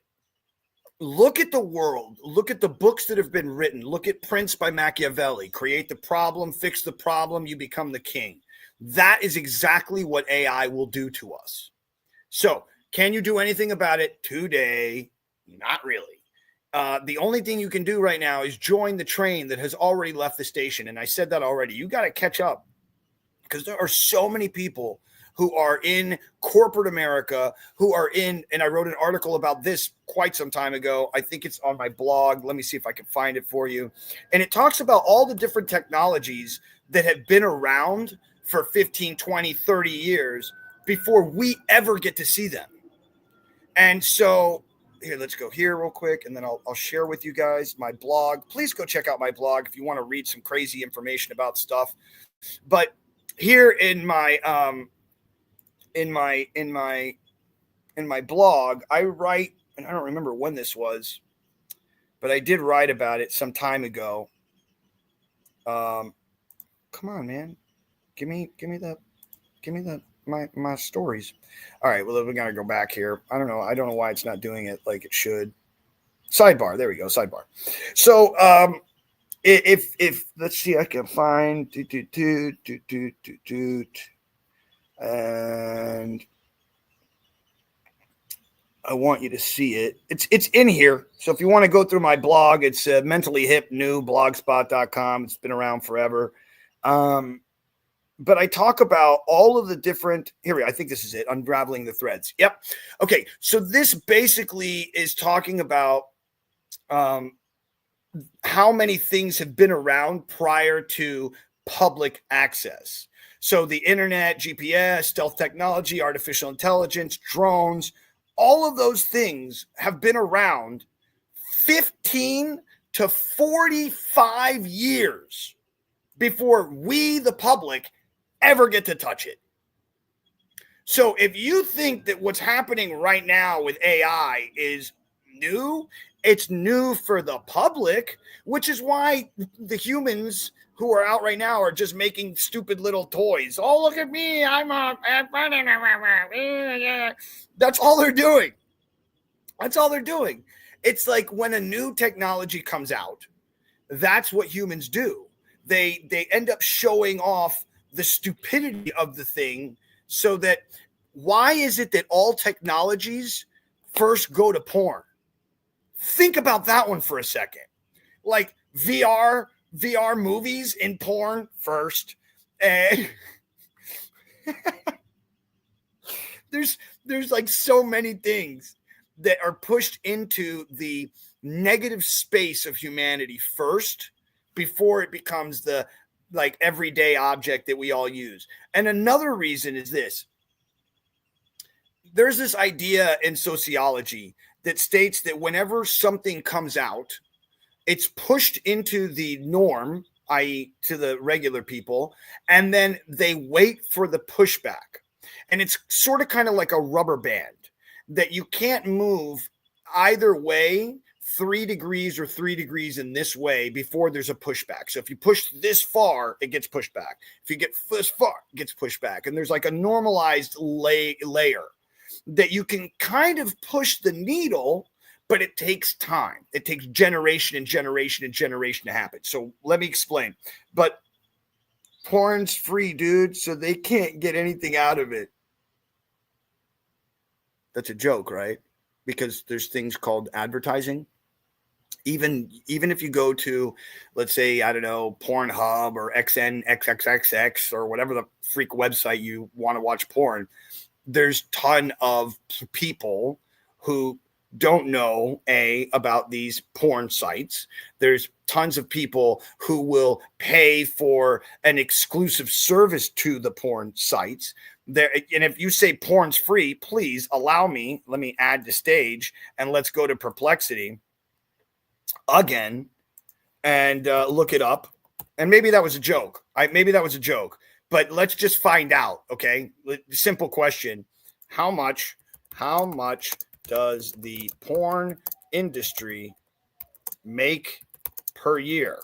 look at the world. Look at the books that have been written. Look at Prince by Machiavelli. Create the problem, fix the problem, you become the king. That is exactly what AI will do to us. So can you do anything about it today? Not really. The only thing you can do right now is join the train that has already left the station. And I said that already. You got to catch up because there are so many people who are in corporate America, who are in, and I wrote an article about this quite some time ago. I think it's on my blog. Let me see if I can find it for you. And it talks about all the different technologies that have been around for 15, 20, 30 years before we ever get to see them. And so here, let's go here real quick, and then I'll share with you guys my blog. Please go check out my blog if you want to read some crazy information about stuff. But here in my blog, I write, and I don't remember when this was, but I did write about it some time ago. Come on, man, give me my stories. All right, well, we gotta go back here. I don't know why it's not doing it like it should. Sidebar, there we go, sidebar. So if let's see, I can find and I want you to see it. It's in here. So if you want to go through my blog, it's mentally hip new blogspot.com. It's been around forever. But I talk about all of the different, here, I think this is it, unraveling the threads. Yep. Okay. So this basically is talking about how many things have been around prior to public access. So the internet, GPS, stealth technology, artificial intelligence, drones, all of those things have been around 15 to 45 years before we, the public, ever get to touch it. So if you think that what's happening right now with AI is new, it's new for the public, which is why the humans who are out right now are just making stupid little toys. Oh, look at me. That's all they're doing. That's all they're doing. It's like when a new technology comes out, that's what humans do. They end up showing off the stupidity of the thing, so that why is it that all technologies first go to porn? Think about that one for a second. Like VR movies in porn first. And There's like so many things that are pushed into the negative space of humanity first before it becomes the like everyday object that we all use. And another reason is this. There's this idea in sociology that states that whenever something comes out, it's pushed into the norm, i.e., to the regular people, and then they wait for the pushback. And it's sort of kind of like a rubber band that you can't move either way 3 degrees or 3 degrees in this way before there's a pushback. So if you push this far, it gets pushed back. If you get this far, it gets pushed back. And there's like a normalized layer that you can kind of push the needle, but it takes time. It takes generation and generation and generation to happen. So let me explain. But porn's free, dude, so they can't get anything out of it. That's a joke, right? Because there's things called advertising. Even if you go to, let's say, I don't know, Pornhub or XNXXXX or whatever the freak website you want to watch porn, there's ton of people who don't know about these porn sites. There's tons of people who will pay for an exclusive service to the porn sites there. And if you say porn's free, please let me add to stage and let's go to Perplexity again and look it up. And maybe that was a joke. But let's just find out. Okay. Simple question. How much does the porn industry make per year?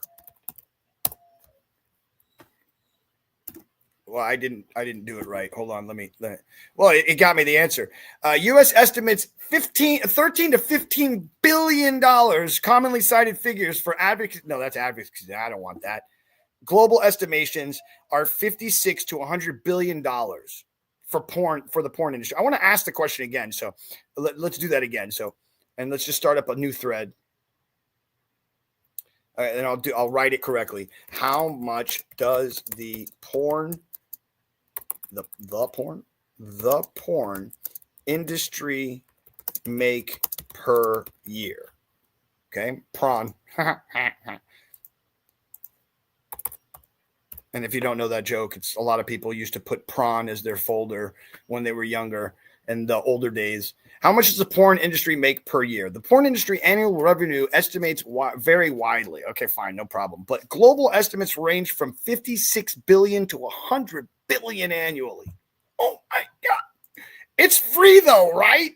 Well, I didn't do it right. Hold on. Well, it got me the answer. U.S. estimates 13 to $15 billion, commonly cited figures for advocacy. No, that's advocacy. I don't want that. Global estimations are $56 to $100 billion for the porn industry. I want to ask the question again. So let's do that again. And let's just start up a new thread. All right, and I'll write it correctly. How much does the porn industry make per year? Okay, prawn. And if you don't know that joke, it's a lot of people used to put prawn as their folder when they were younger in the older days. How much does the porn industry make per year? The porn industry annual revenue estimates vary widely. Okay, fine, no problem. But global estimates range from 56 billion to 100 billion annually. Oh my God. It's free though, right?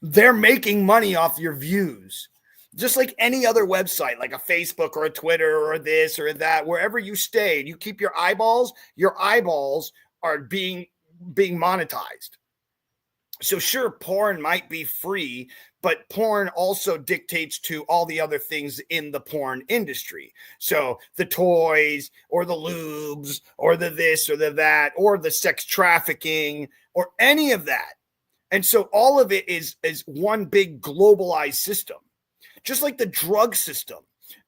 They're making money off your views. Just like any other website, like a Facebook or a Twitter or this or that, wherever you stay and you keep your eyeballs are being monetized. So sure, porn might be free, but porn also dictates to all the other things in the porn industry. So the toys or the lubes or the this or the that or the sex trafficking or any of that. And so all of it is one big globalized system. Just like the drug system.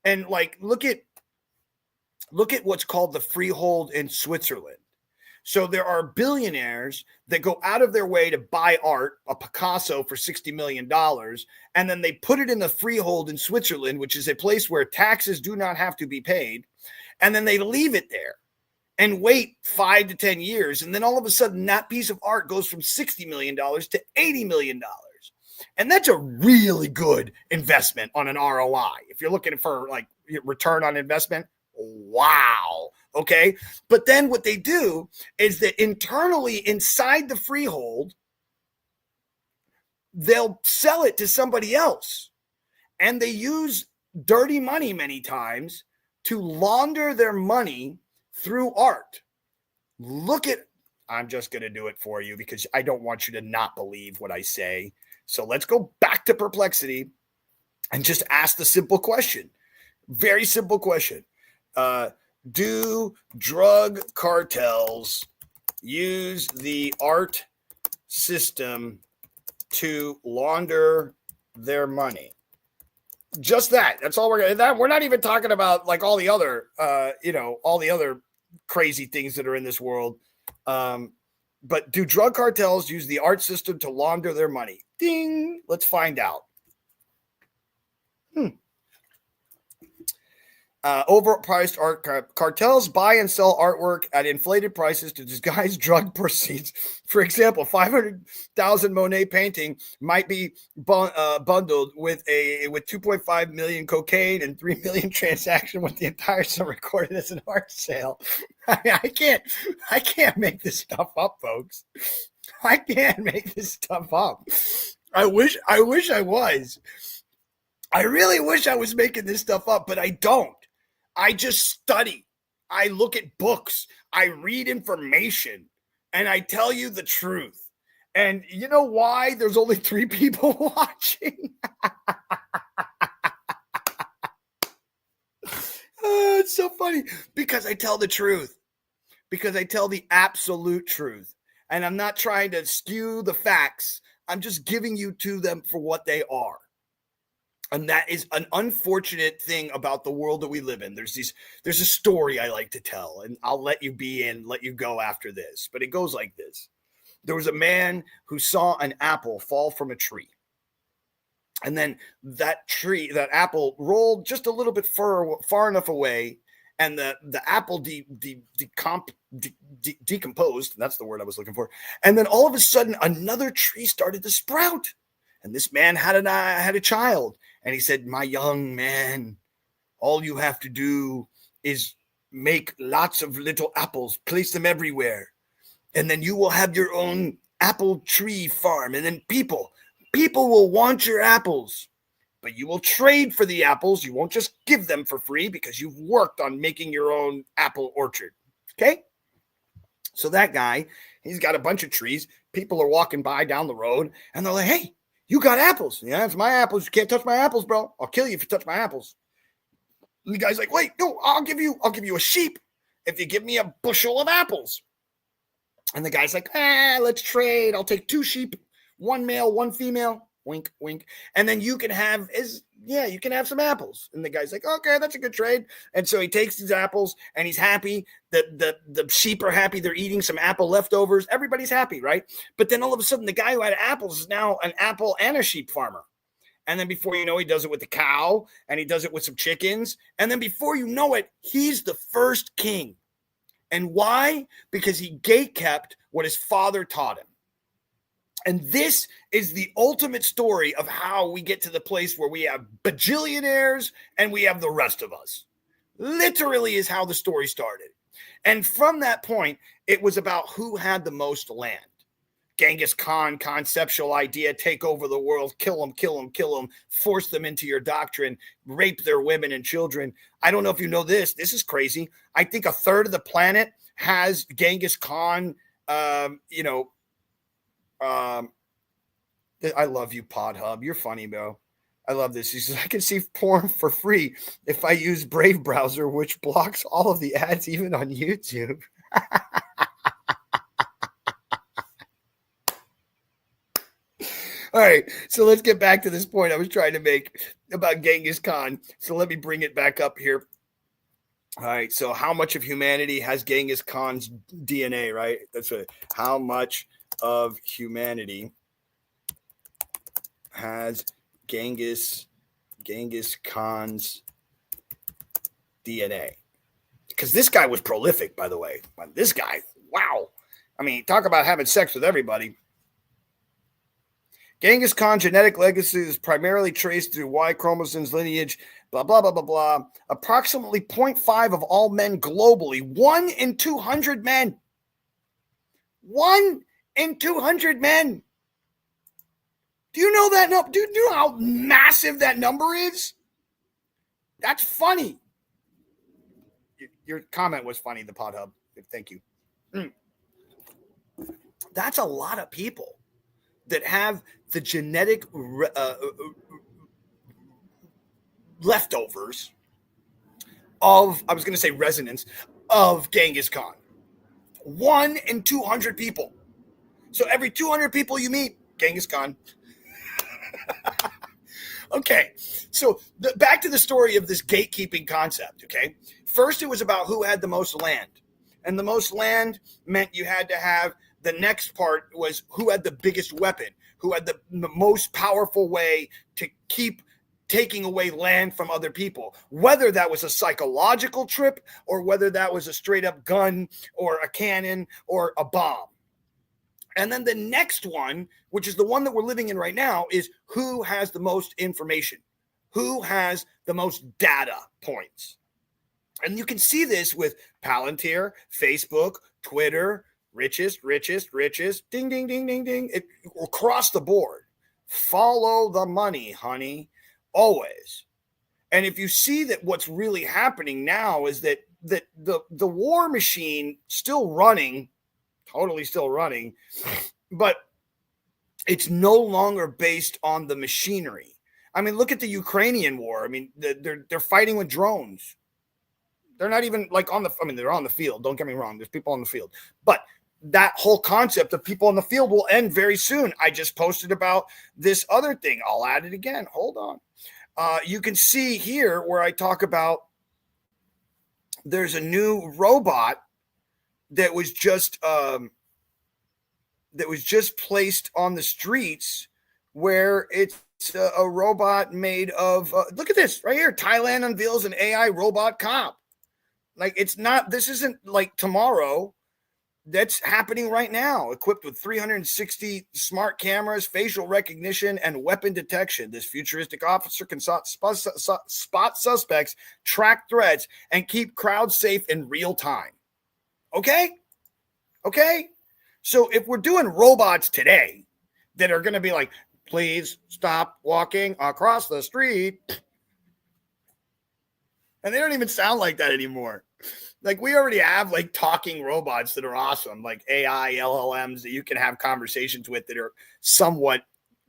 And like look at what's called the freehold in Switzerland. So there are billionaires that go out of their way to buy art, a Picasso for $60 million, and then they put it in the freehold in Switzerland, which is a place where taxes do not have to be paid, and then they leave it there and wait 5 to 10 years, and then all of a sudden that piece of art goes from $60 million to $80 million. And that's a really good investment on an ROI. If you're looking for like return on investment, wow. Okay. But then what they do is that internally inside the freehold, they'll sell it to somebody else. And they use dirty money many times to launder their money through art. I'm just going to do it for you because I don't want you to not believe what I say. So let's go back to Perplexity and just ask the simple question. Very simple question. Do drug cartels use the art system to launder their money? Just that. That's all we're not even talking about like all the other, all the other crazy things that are in this world. But do drug cartels use the art system to launder their money? Ding. Let's find out. Overpriced art cartels buy and sell artwork at inflated prices to disguise drug proceeds. For example, 500,000 Monet painting might be bundled with 2.5 million cocaine and 3 million transaction with the entire sum recorded as an art sale. I can't make this stuff up, folks. I can't make this stuff up. I wish I was. I really wish I was making this stuff up, but I don't. I just study. I look at books. I read information. And I tell you the truth. And you know why there's only 3 people watching? Oh, it's so funny. Because I tell the truth. Because I tell the absolute truth. And I'm not trying to skew the facts. I'm just giving you to them for what they are. And that is an unfortunate thing about the world that we live in. There's a story I like to tell, and I'll let you go after this. But it goes like this. There was a man who saw an apple fall from a tree. And then that apple rolled just a little bit far enough away, and the apple decomposed. That's the word I was looking for. And then all of a sudden, another tree started to sprout. And this man had a child. And he said, my young man, all you have to do is make lots of little apples, place them everywhere. And then you will have your own apple tree farm. And then people will want your apples. But you will trade for the apples. You won't just give them for free because you've worked on making your own apple orchard. Okay? So that guy, he's got a bunch of trees. People are walking by down the road. And they're like, hey, you got apples. Yeah, it's my apples. You can't touch my apples, bro. I'll kill you if you touch my apples. And the guy's like, wait, no, I'll give you a sheep if you give me a bushel of apples. And the guy's like, let's trade. I'll take 2 sheep, 1 male, 1 female. Wink, wink. And then you can have some apples. And the guy's like, okay, that's a good trade. And so he takes these apples and he's happy. The sheep are happy. They're eating some apple leftovers. Everybody's happy, right? But then all of a sudden, the guy who had apples is now an apple and a sheep farmer. And then before you know, he does it with the cow and he does it with some chickens. And then before you know it, he's the first king. And why? Because he gatekept what his father taught him. And this is the ultimate story of how we get to the place where we have bajillionaires and we have the rest of us. Literally is how the story started. And from that point, it was about who had the most land. Genghis Khan conceptual idea, take over the world, kill them, force them into your doctrine, rape their women and children. I don't know if you know this. This is crazy. I think 1/3 of the planet has Genghis Khan, I love you, Podhub. You're funny, bro. I love this. He says, I can see porn for free if I use Brave browser, which blocks all of the ads, even on YouTube. All right, so let's get back to this point I was trying to make about Genghis Khan. So let me bring it back up here. All right, so how much of humanity has Genghis Khan's DNA, right? That's right. How much of humanity has Genghis Khan's DNA? Because this guy was prolific, by the way. This guy, wow. I mean, talk about having sex with everybody. Genghis Khan's genetic legacy is primarily traced through Y chromosomes lineage, blah, blah, blah, blah, blah. Approximately 0.5 of all men globally, 1 in 200 men. 1 in 200 men. Do you know that number? Do you know how massive that number is? That's funny. Your comment was funny, the Pod Hub. Thank you. That's a lot of people that have the genetic leftovers of, I was going to say resonance, of Genghis Khan. 1 in 200 people. So every 200 people you meet, Genghis Khan. Okay, so back to the story of this gatekeeping concept, okay? First, it was about who had the most land. And the most land meant you had to have the next part was who had the biggest weapon, who had the most powerful way to keep taking away land from other people, whether that was a psychological trip or whether that was a straight up gun or a cannon or a bomb. And then the next one, which is the one that we're living in right now, is who has the most information, who has the most data points. And you can see this with Palantir, Facebook, Twitter, richest, ding, ding, ding, ding, ding, across the board. Follow the money, honey, always. And if you see that what's really happening now is that the war machine still running, totally still running, but it's no longer based on the machinery. I mean, look at the Ukrainian war. I mean, they're fighting with drones. They're not even like on the, I mean, they're on the field. Don't get me wrong. There's people on the field. But that whole concept of people on the field will end very soon. I just posted about this other thing. I'll add it again. Hold on. You can see here where I talk about there's a new robot that was just placed on the streets where it's a robot made of, look at this right here. Thailand unveils an AI robot cop. Like, it's not, this isn't like tomorrow. That's happening right now, equipped with 360 smart cameras, facial recognition, and weapon detection. This futuristic officer can spot suspects, track threats, and keep crowds safe in real time. Okay? So if we're doing robots today that are going to be like, please stop walking across the street. And they don't even sound like that anymore. Like, we already have like talking robots that are awesome, like AI LLMs that you can have conversations with that are somewhat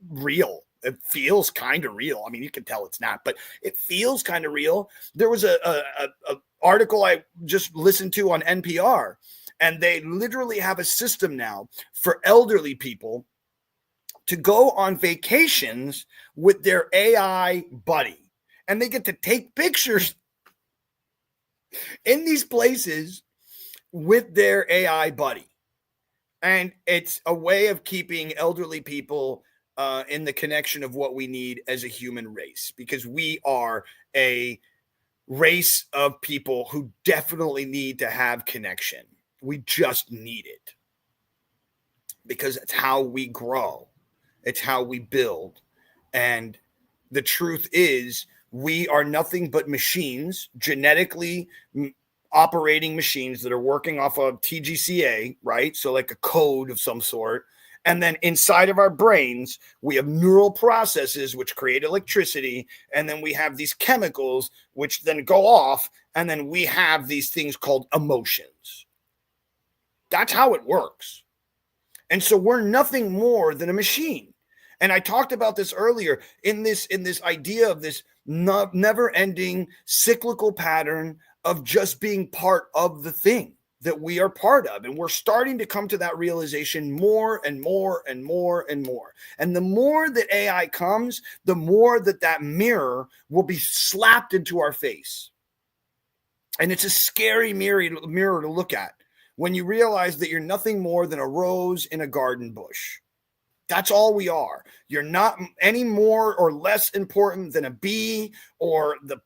real. It feels kind of real. I mean, you can tell it's not, but it feels kind of real. There was a article I just listened to on NPR, and they literally have a system now for elderly people to go on vacations with their AI buddy, and they get to take pictures in these places with their AI buddy. And it's a way of keeping elderly people in the connection of what we need as a human race, because we are a race of people who definitely need to have connection. We just need it because it's how we grow. It's how we build. And the truth is, we are nothing but machines, genetically operating machines that are working off of TGCA, right? So like a code of some sort. And then inside of our brains, we have neural processes which create electricity. And then we have these chemicals which then go off. And then we have these things called emotions. That's how it works. And so we're nothing more than a machine. And I talked about this earlier in this idea of this never-ending cyclical pattern of just being part of the thing that we are part of. And we're starting to come to that realization more and more and more and more. And the more that AI comes, the more that mirror will be slapped into our face. And it's a scary mirror to look at when you realize that you're nothing more than a rose in a garden bush. That's all we are. You're not any more or less important than a bee or the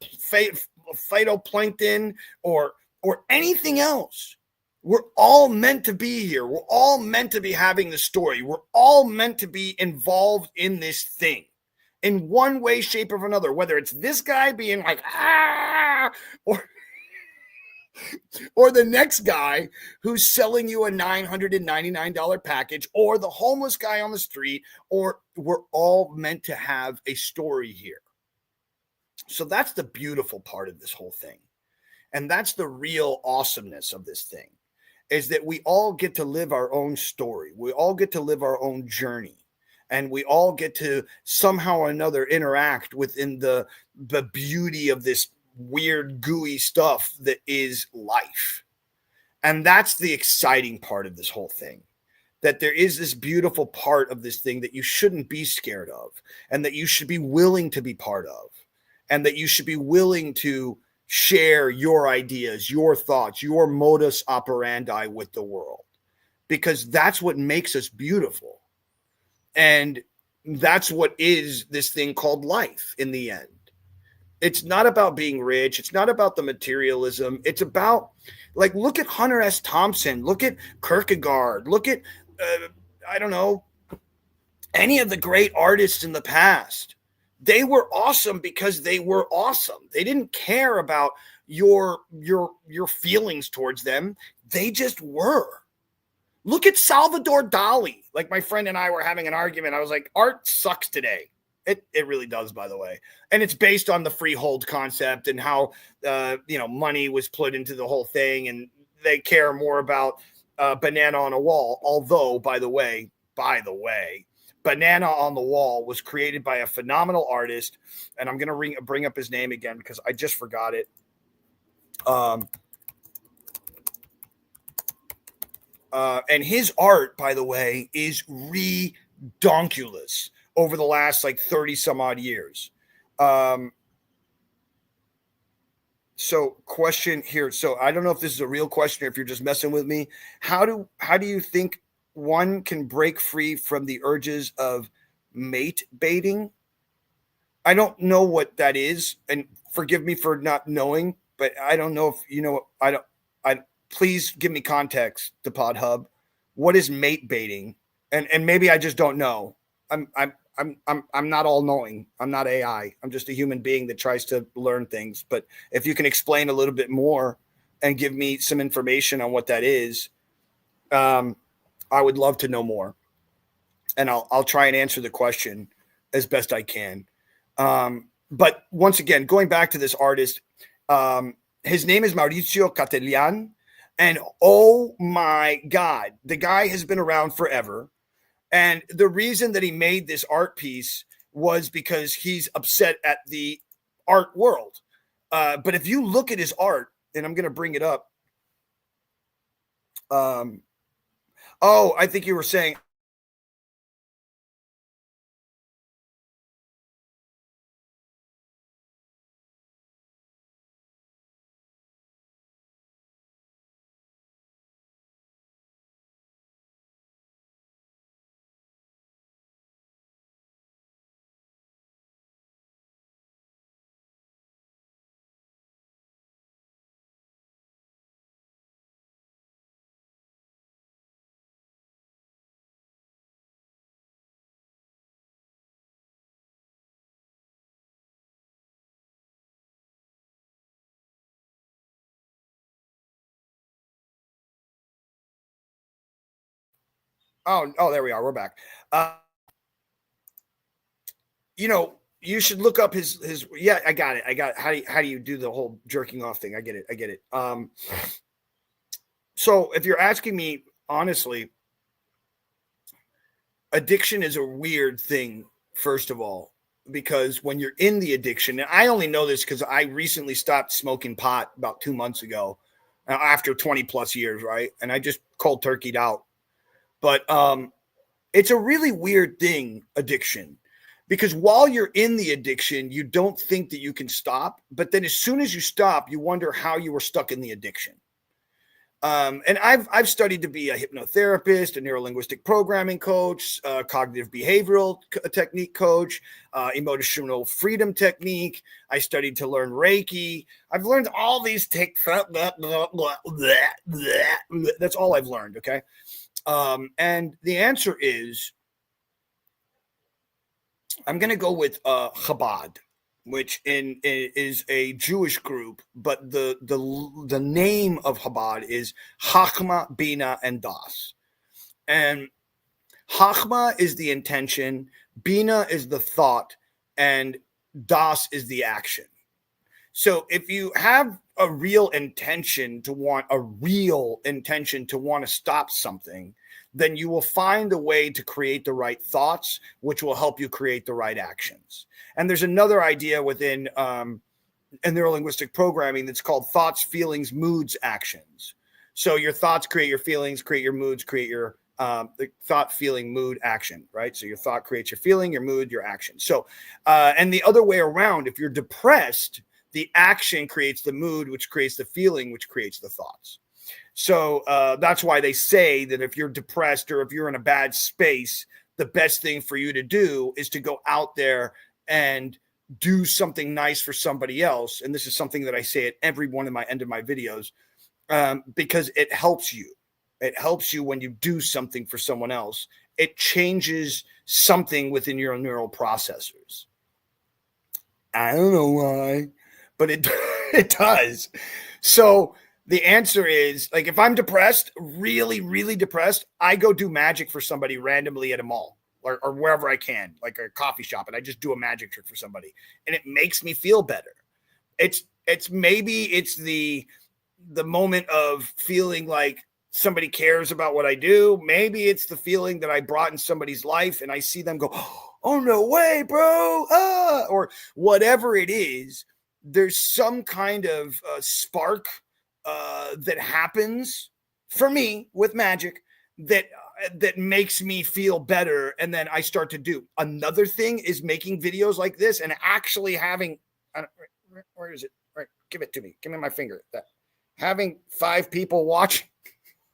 phytoplankton or anything else. We're all meant to be here. We're all meant to be having the story. We're all meant to be involved in this thing in one way, shape, or another, whether it's this guy being like, or the next guy who's selling you a $999 package, or the homeless guy on the street, or we're all meant to have a story here. So that's the beautiful part of this whole thing. And that's the real awesomeness of this thing, is that we all get to live our own story. We all get to live our own journey. And we all get to somehow or another interact within the beauty of this weird, gooey stuff that is life. And that's the exciting part of this whole thing, that there is this beautiful part of this thing that you shouldn't be scared of, and that you should be willing to be part of, and that you should be willing to share your ideas, your thoughts, your modus operandi with the world, because that's what makes us beautiful. And that's what is this thing called life in the end. It's not about being rich. It's not about the materialism. It's about, like, look at Hunter S. Thompson. Look at Kierkegaard. Look at, I don't know, any of the great artists in the past. They were awesome because they were awesome. They didn't care about your feelings towards them. They just were. Look at Salvador Dali. Like, my friend and I were having an argument. I was like, art sucks today. It really does, by the way. And it's based on the freehold concept and how, money was put into the whole thing. And they care more about Banana on a Wall. Although, by the way, Banana on the Wall was created by a phenomenal artist. And I'm going to bring up his name again because I just forgot it. And his art, by the way, is redonkulous over the last like 30 some odd years. So question here. So I don't know if this is a real question or if you're just messing with me. How do you think one can break free from the urges of mate baiting? I don't know what that is, and forgive me for not knowing, but I don't know if you know. Please give me context, the Pod Hub. What is mate baiting? And maybe I just don't know. I'm not all knowing. I'm not AI. I'm just a human being that tries to learn things. But if you can explain a little bit more and give me some information on what that is, I would love to know more. And I'll try and answer the question as best I can. But once again, going back to this artist, his name is Mauricio Catelian. And oh my God, the guy has been around forever. And the reason that he made this art piece was because he's upset at the art world. But if you look at his art, and I'm going to bring it up. I think you were saying. Oh, there we are. We're back. You should look up his. Yeah, I got it. How do you do the whole jerking off thing? I get it. So if you're asking me honestly, addiction is a weird thing, first of all, because when you're in the addiction, and I only know this because I recently stopped smoking pot about 2 months ago after 20 plus years, right? And I just cold turkeyed out. But it's a really weird thing, addiction, because while you're in the addiction, you don't think that you can stop. But then as soon as you stop, you wonder how you were stuck in the addiction. And I've studied to be a hypnotherapist, a neurolinguistic programming coach, cognitive behavioral technique coach, emotional freedom technique. I studied to learn Reiki. I've learned all these that's all I've learned. Okay. And the answer is, I'm going to go with Chabad, which is a Jewish group, but the name of Chabad is Chachma, Bina, and Das. And Chachma is the intention, Bina is the thought, and Das is the action. So if you have a real intention to want to stop something, then you will find a way to create the right thoughts, which will help you create the right actions. And there's another idea within neurolinguistic programming that's called thoughts, feelings, moods, actions. So your thoughts create your feelings, create your moods, create your the thought, feeling, mood, action, right? So your thought creates your feeling, your mood, your action. So, and the other way around, if you're depressed, the action creates the mood, which creates the feeling, which creates the thoughts. So that's why they say that if you're depressed or if you're in a bad space, the best thing for you to do is to go out there and do something nice for somebody else. And this is something that I say at every one of my end of my videos, because it helps you. It helps you when you do something for someone else. It changes something within your neural processors. I don't know why, but it does. So the answer is, like, if I'm depressed, really, really depressed, I go do magic for somebody randomly at a mall or wherever I can, like a coffee shop, and I just do a magic trick for somebody, and it makes me feel better. It's maybe it's the moment of feeling like somebody cares about what I do. Maybe it's the feeling that I brought in somebody's life and I see them go, oh, no way, bro. Or whatever it is, there's some kind of spark that happens for me with magic that makes me feel better. And then I start to do. Another thing is making videos like this and actually having, where is it? All right, give it to me. Give me my finger. Having 5 people watching.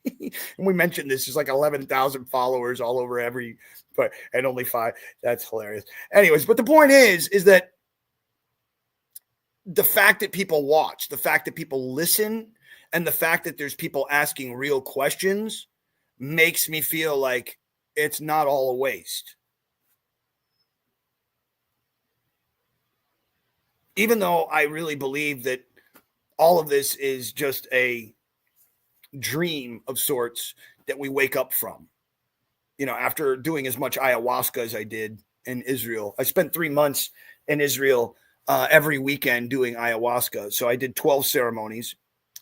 And we mentioned this is like 11,000 followers all over and only 5. That's hilarious. Anyways, but the point is that the fact that people watch, the fact that people listen, and the fact that there's people asking real questions makes me feel like it's not all a waste. Even though I really believe that all of this is just a dream of sorts that we wake up from. You know, after doing as much ayahuasca as I did in Israel, I spent 3 months in Israel every weekend doing ayahuasca. So I did 12 ceremonies.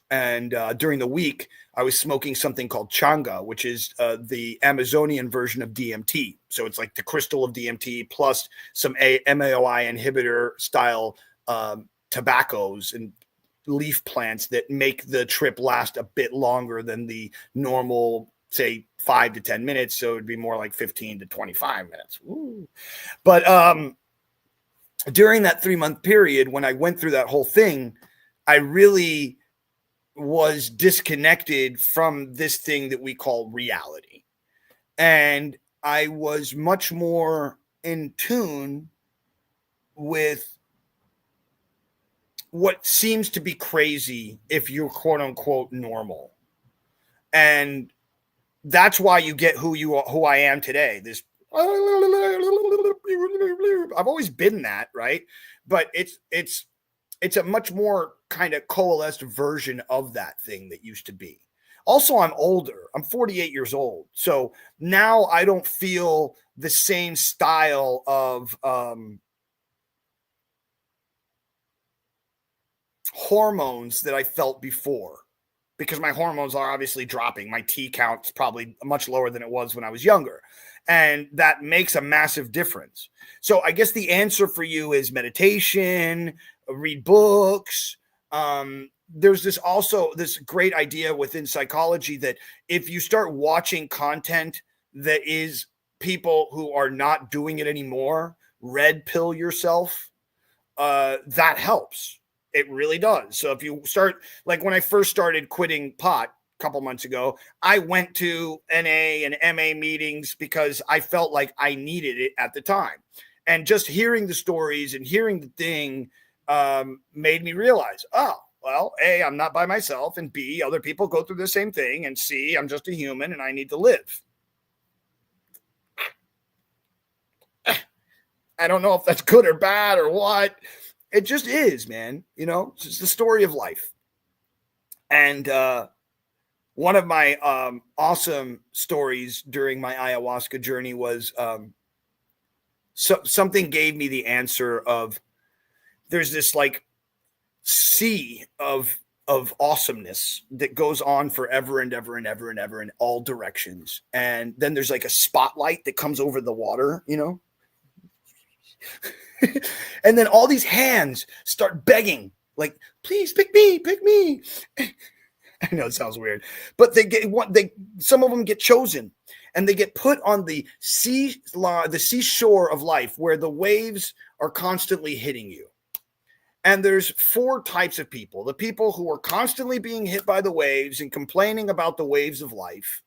And during the week, I was smoking something called changa, which is the Amazonian version of DMT. So it's like the crystal of DMT plus some MAOI inhibitor style tobaccos and leaf plants that make the trip last a bit longer than the normal, say, 5 to 10 minutes. So it'd be more like 15 to 25 minutes. Ooh. But during that 3-month period, when I went through that whole thing, I really was disconnected from this thing that we call reality. And I was much more in tune with what seems to be crazy if you're quote unquote normal. And that's why you get who I am today. This I've always been that, right? But it's a much more kind of coalesced version of that thing that used to be. Also, I'm older. I'm 48 years old. So now I don't feel the same style of hormones that I felt before, because my hormones are obviously dropping. My T count's probably much lower than it was when I was younger. And that makes a massive difference. So I guess the answer for you is meditation, read books. There's this great idea within psychology that if you start watching content that is people who are not doing it anymore, red pill yourself, that helps. It really does. So if you start, like when I first started quitting pot a couple months ago, I went to NA and MA meetings because I felt like I needed it at the time. And just hearing the stories and hearing the thing made me realize, oh, well, A, I'm not by myself, and B, other people go through the same thing, and C, I'm just a human and I need to live. I don't know if that's good or bad or what. It just is, man. You know, it's just the story of life. And one of my awesome stories during my ayahuasca journey was something gave me the answer of there's this like sea of awesomeness that goes on forever and ever and ever and ever in all directions. And then there's like a spotlight that comes over the water, you know? And then all these hands start begging, like, please pick me, pick me. I know it sounds weird, but some of them get chosen and they get put on the seashore of life where the waves are constantly hitting you. And there's four types of people: the people who are constantly being hit by the waves and complaining about the waves of life.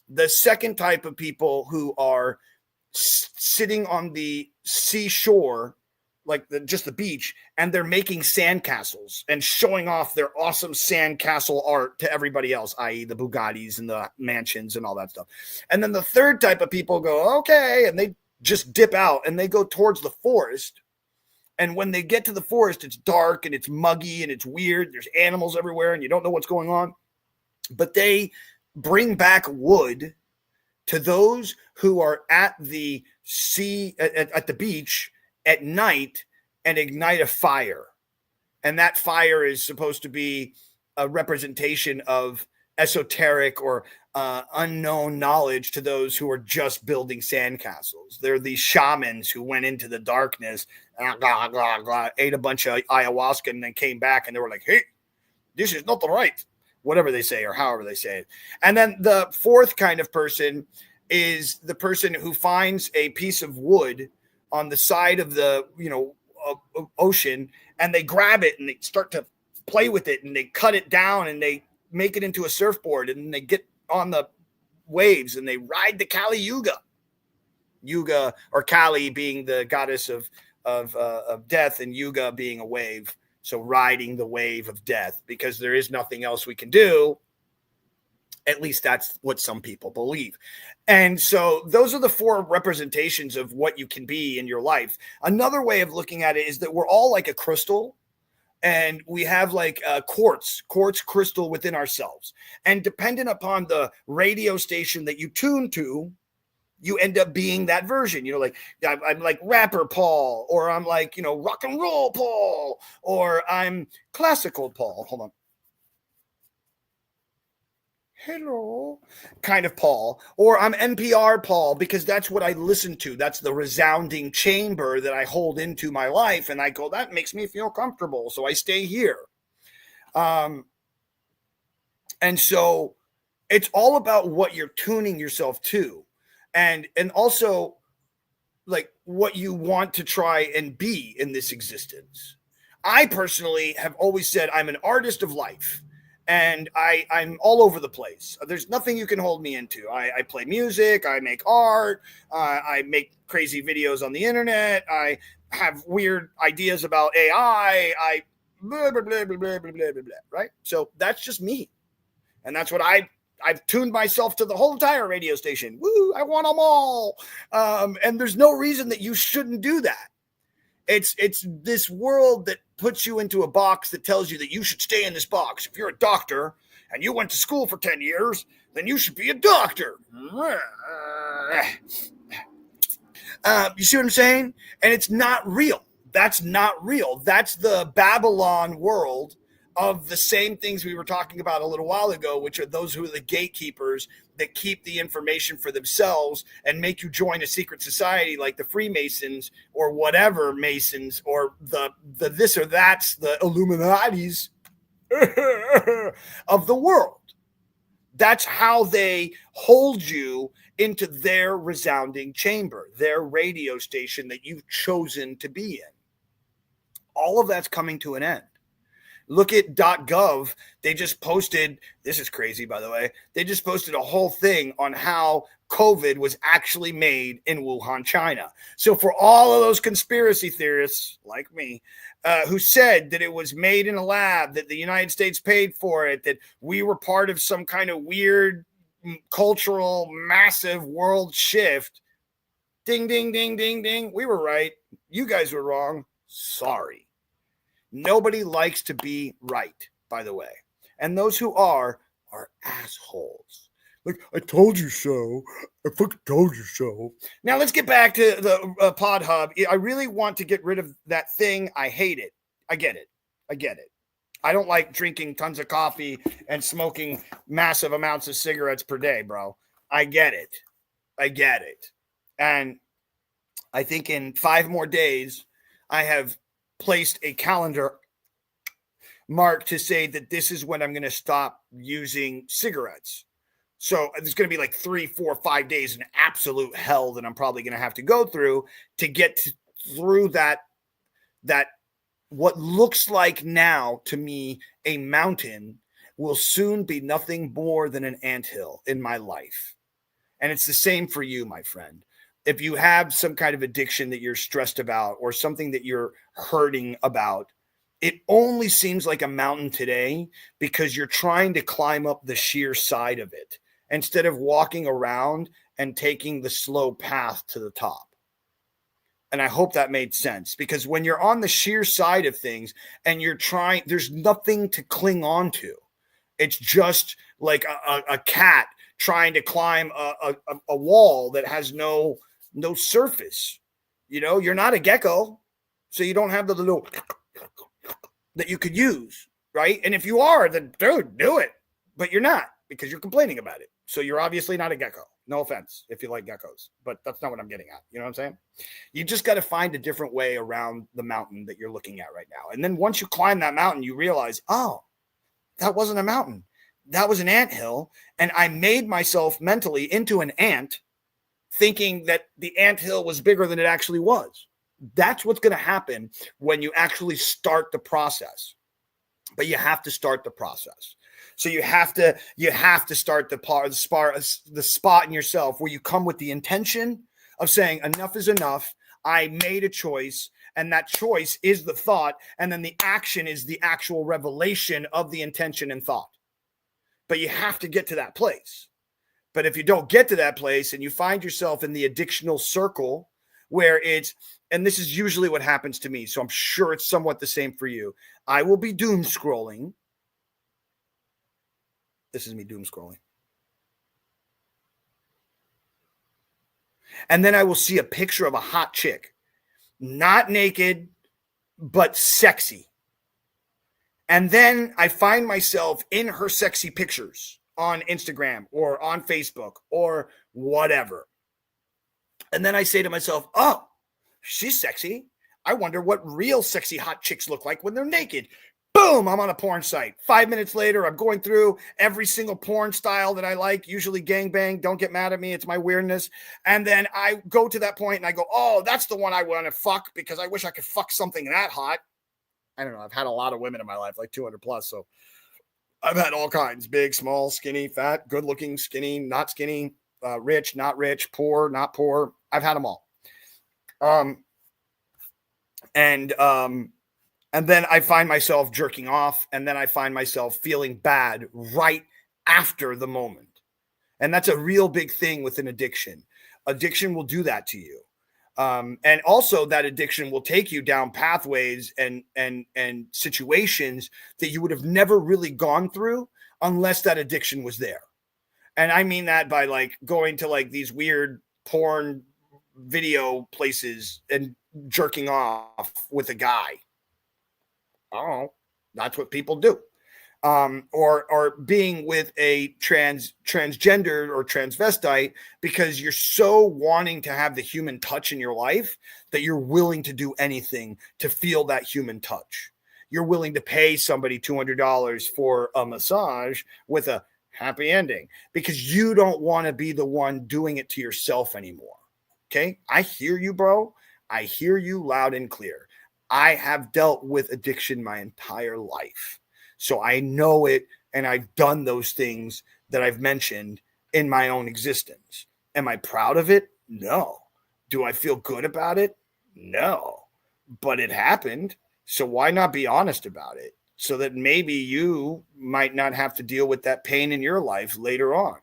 The second type of people who are sitting on the seashore, like just the beach, and they're making sandcastles and showing off their awesome sandcastle art to everybody else, i.e. the Bugattis and the mansions and all that stuff. And then the third type of people go, okay, and they just dip out and they go towards the forest. And when they get to the forest, it's dark and it's muggy and it's weird. There's animals everywhere and you don't know what's going on. But they bring back wood to those who are at the sea, at the beach at night, and ignite a fire. And that fire is supposed to be a representation of esoteric or unknown knowledge to those who are just building sandcastles. They're these shamans who went into the darkness, ate a bunch of ayahuasca, and then came back and they were like, hey, this is not right. Whatever they say or however they say it. And then the fourth kind of person is the person who finds a piece of wood on the side of the, ocean, and they grab it and they start to play with it and they cut it down and they make it into a surfboard, and they get on the waves and they ride the Kali Yuga. Yuga, or Kali being the goddess of death, and Yuga being a wave. So riding the wave of death, because there is nothing else we can do. At least that's what some people believe. And so those are the four representations of what you can be in your life. Another way of looking at it is that we're all like a crystal, and we have like a quartz crystal within ourselves. And dependent upon the radio station that you tune to, you end up being that version. Like I'm like rapper Paul, or I'm like, rock and roll Paul, or I'm classical Paul. Hold on. Hello, kind of Paul, or I'm NPR Paul, because that's what I listen to. That's the resounding chamber that I hold into my life. And I go, that makes me feel comfortable. So I stay here. And so it's all about what you're tuning yourself to. And also like what you want to try and be in this existence. I personally have always said I'm an artist of life, and I'm all over the place. There's nothing you can hold me into. I play music, I make art, I make crazy videos on the internet, I have weird ideas about AI, I blah, blah, blah, blah, blah, blah, blah, blah, right? So that's just me. And that's what I've tuned myself to the whole entire radio station. Woo, I want them all. And there's no reason that you shouldn't do that. It's this world that puts you into a box that tells you that you should stay in this box. If you're a doctor and you went to school for 10 years, then you should be a doctor. You see what I'm saying? And it's not real. That's not real. That's the Babylon world of the same things we were talking about a little while ago, which are those who are the gatekeepers that keep the information for themselves and make you join a secret society like the Freemasons or whatever Masons, or the this or that's the Illuminatis of the world. That's how they hold you into their resounding chamber, their radio station that you've chosen to be in. All of that's coming to an end. Look at .gov. They just posted, this is crazy, by the way. They just posted a whole thing on how COVID was actually made in Wuhan, China. So for all of those conspiracy theorists like me, who said that it was made in a lab, that the United States paid for it, that we were part of some kind of weird cultural massive world shift, ding, ding, ding, ding, ding. We were right. You guys were wrong. Sorry. Nobody likes to be right, by the way. And those who are assholes. Like, I told you so. I fucking told you so. Now, let's get back to the Pod Hub. I really want to get rid of that thing. I hate it. I get it. I don't like drinking tons of coffee and smoking massive amounts of cigarettes per day, bro. I get it. And I think in 5 more days, I have placed a calendar mark to say that this is when I'm going to stop using cigarettes. So there's going to be like 3, 4, 5 days in absolute hell that I'm probably going to have to go through to get through that what looks like now to me a mountain will soon be nothing more than an anthill in my life. And it's the same for you, my friend. If you have some kind of addiction that you're stressed about or something that you're hurting about, it only seems like a mountain today because you're trying to climb up the sheer side of it instead of walking around and taking the slow path to the top. And I hope that made sense, because when you're on the sheer side of things and you're trying, there's nothing to cling on to. It's just like a cat trying to climb a wall that has no surface. You know, you're not a gecko, so you don't have the little that you could use, right? And if you are, then dude, do it. But you're not, because you're complaining about it. So you're obviously not a gecko. No offense if you like geckos, but that's not what I'm getting at. You know what I'm saying? You just got to find a different way around the mountain that you're looking at right now. And then once you climb that mountain, you realize, oh, that wasn't a mountain. That was an anthill. And I made myself mentally into an ant, thinking that the anthill was bigger than it actually was. That's what's going to happen when you actually start the process. But you have to start the process. So you have to start the spot in yourself where you come with the intention of saying enough is enough. I made a choice, and that choice is the thought, and then the action is the actual revelation of the intention and thought. But you have to get to that place. But if you don't get to that place and you find yourself in the addictional circle where it's, and this is usually what happens to me, so I'm sure it's somewhat the same for you. I will be doom scrolling. This is me doom scrolling. And then I will see a picture of a hot chick, not naked, but sexy. And then I find myself in her sexy pictures on Instagram or on Facebook or whatever. And then I say to myself, oh, she's sexy. I wonder what real sexy hot chicks look like when they're naked. Boom, I'm on a porn site. 5 minutes later, I'm going through every single porn style that I like, usually gangbang. Don't get mad at me. It's my weirdness. And then I go to that point and I go, oh, that's the one I want to fuck because I wish I could fuck something that hot. I don't know. I've had a lot of women in my life, like 200 plus. So I've had all kinds, big, small, skinny, fat, good looking, skinny, not skinny, rich, not rich, poor, not poor. I've had them all. And then I find myself jerking off, and then I find myself feeling bad right after the moment. And that's a real big thing with an addiction. Addiction will do that to you. And also that addiction will take you down pathways and situations that you would have never really gone through unless that addiction was there. And I mean that by like going to like these weird porn video places and jerking off with a guy. Oh, that's what people do. Or being with a transgender or transvestite because you're so wanting to have the human touch in your life that you're willing to do anything to feel that human touch. You're willing to pay somebody $200 for a massage with a happy ending because you don't want to be the one doing it to yourself anymore. Okay. I hear you, bro. I hear you loud and clear. I have dealt with addiction my entire life. So I know it, and I've done those things that I've mentioned in my own existence. Am I proud of it? No. Do I feel good about it? No. But it happened. So why not be honest about it so that maybe you might not have to deal with that pain in your life later on?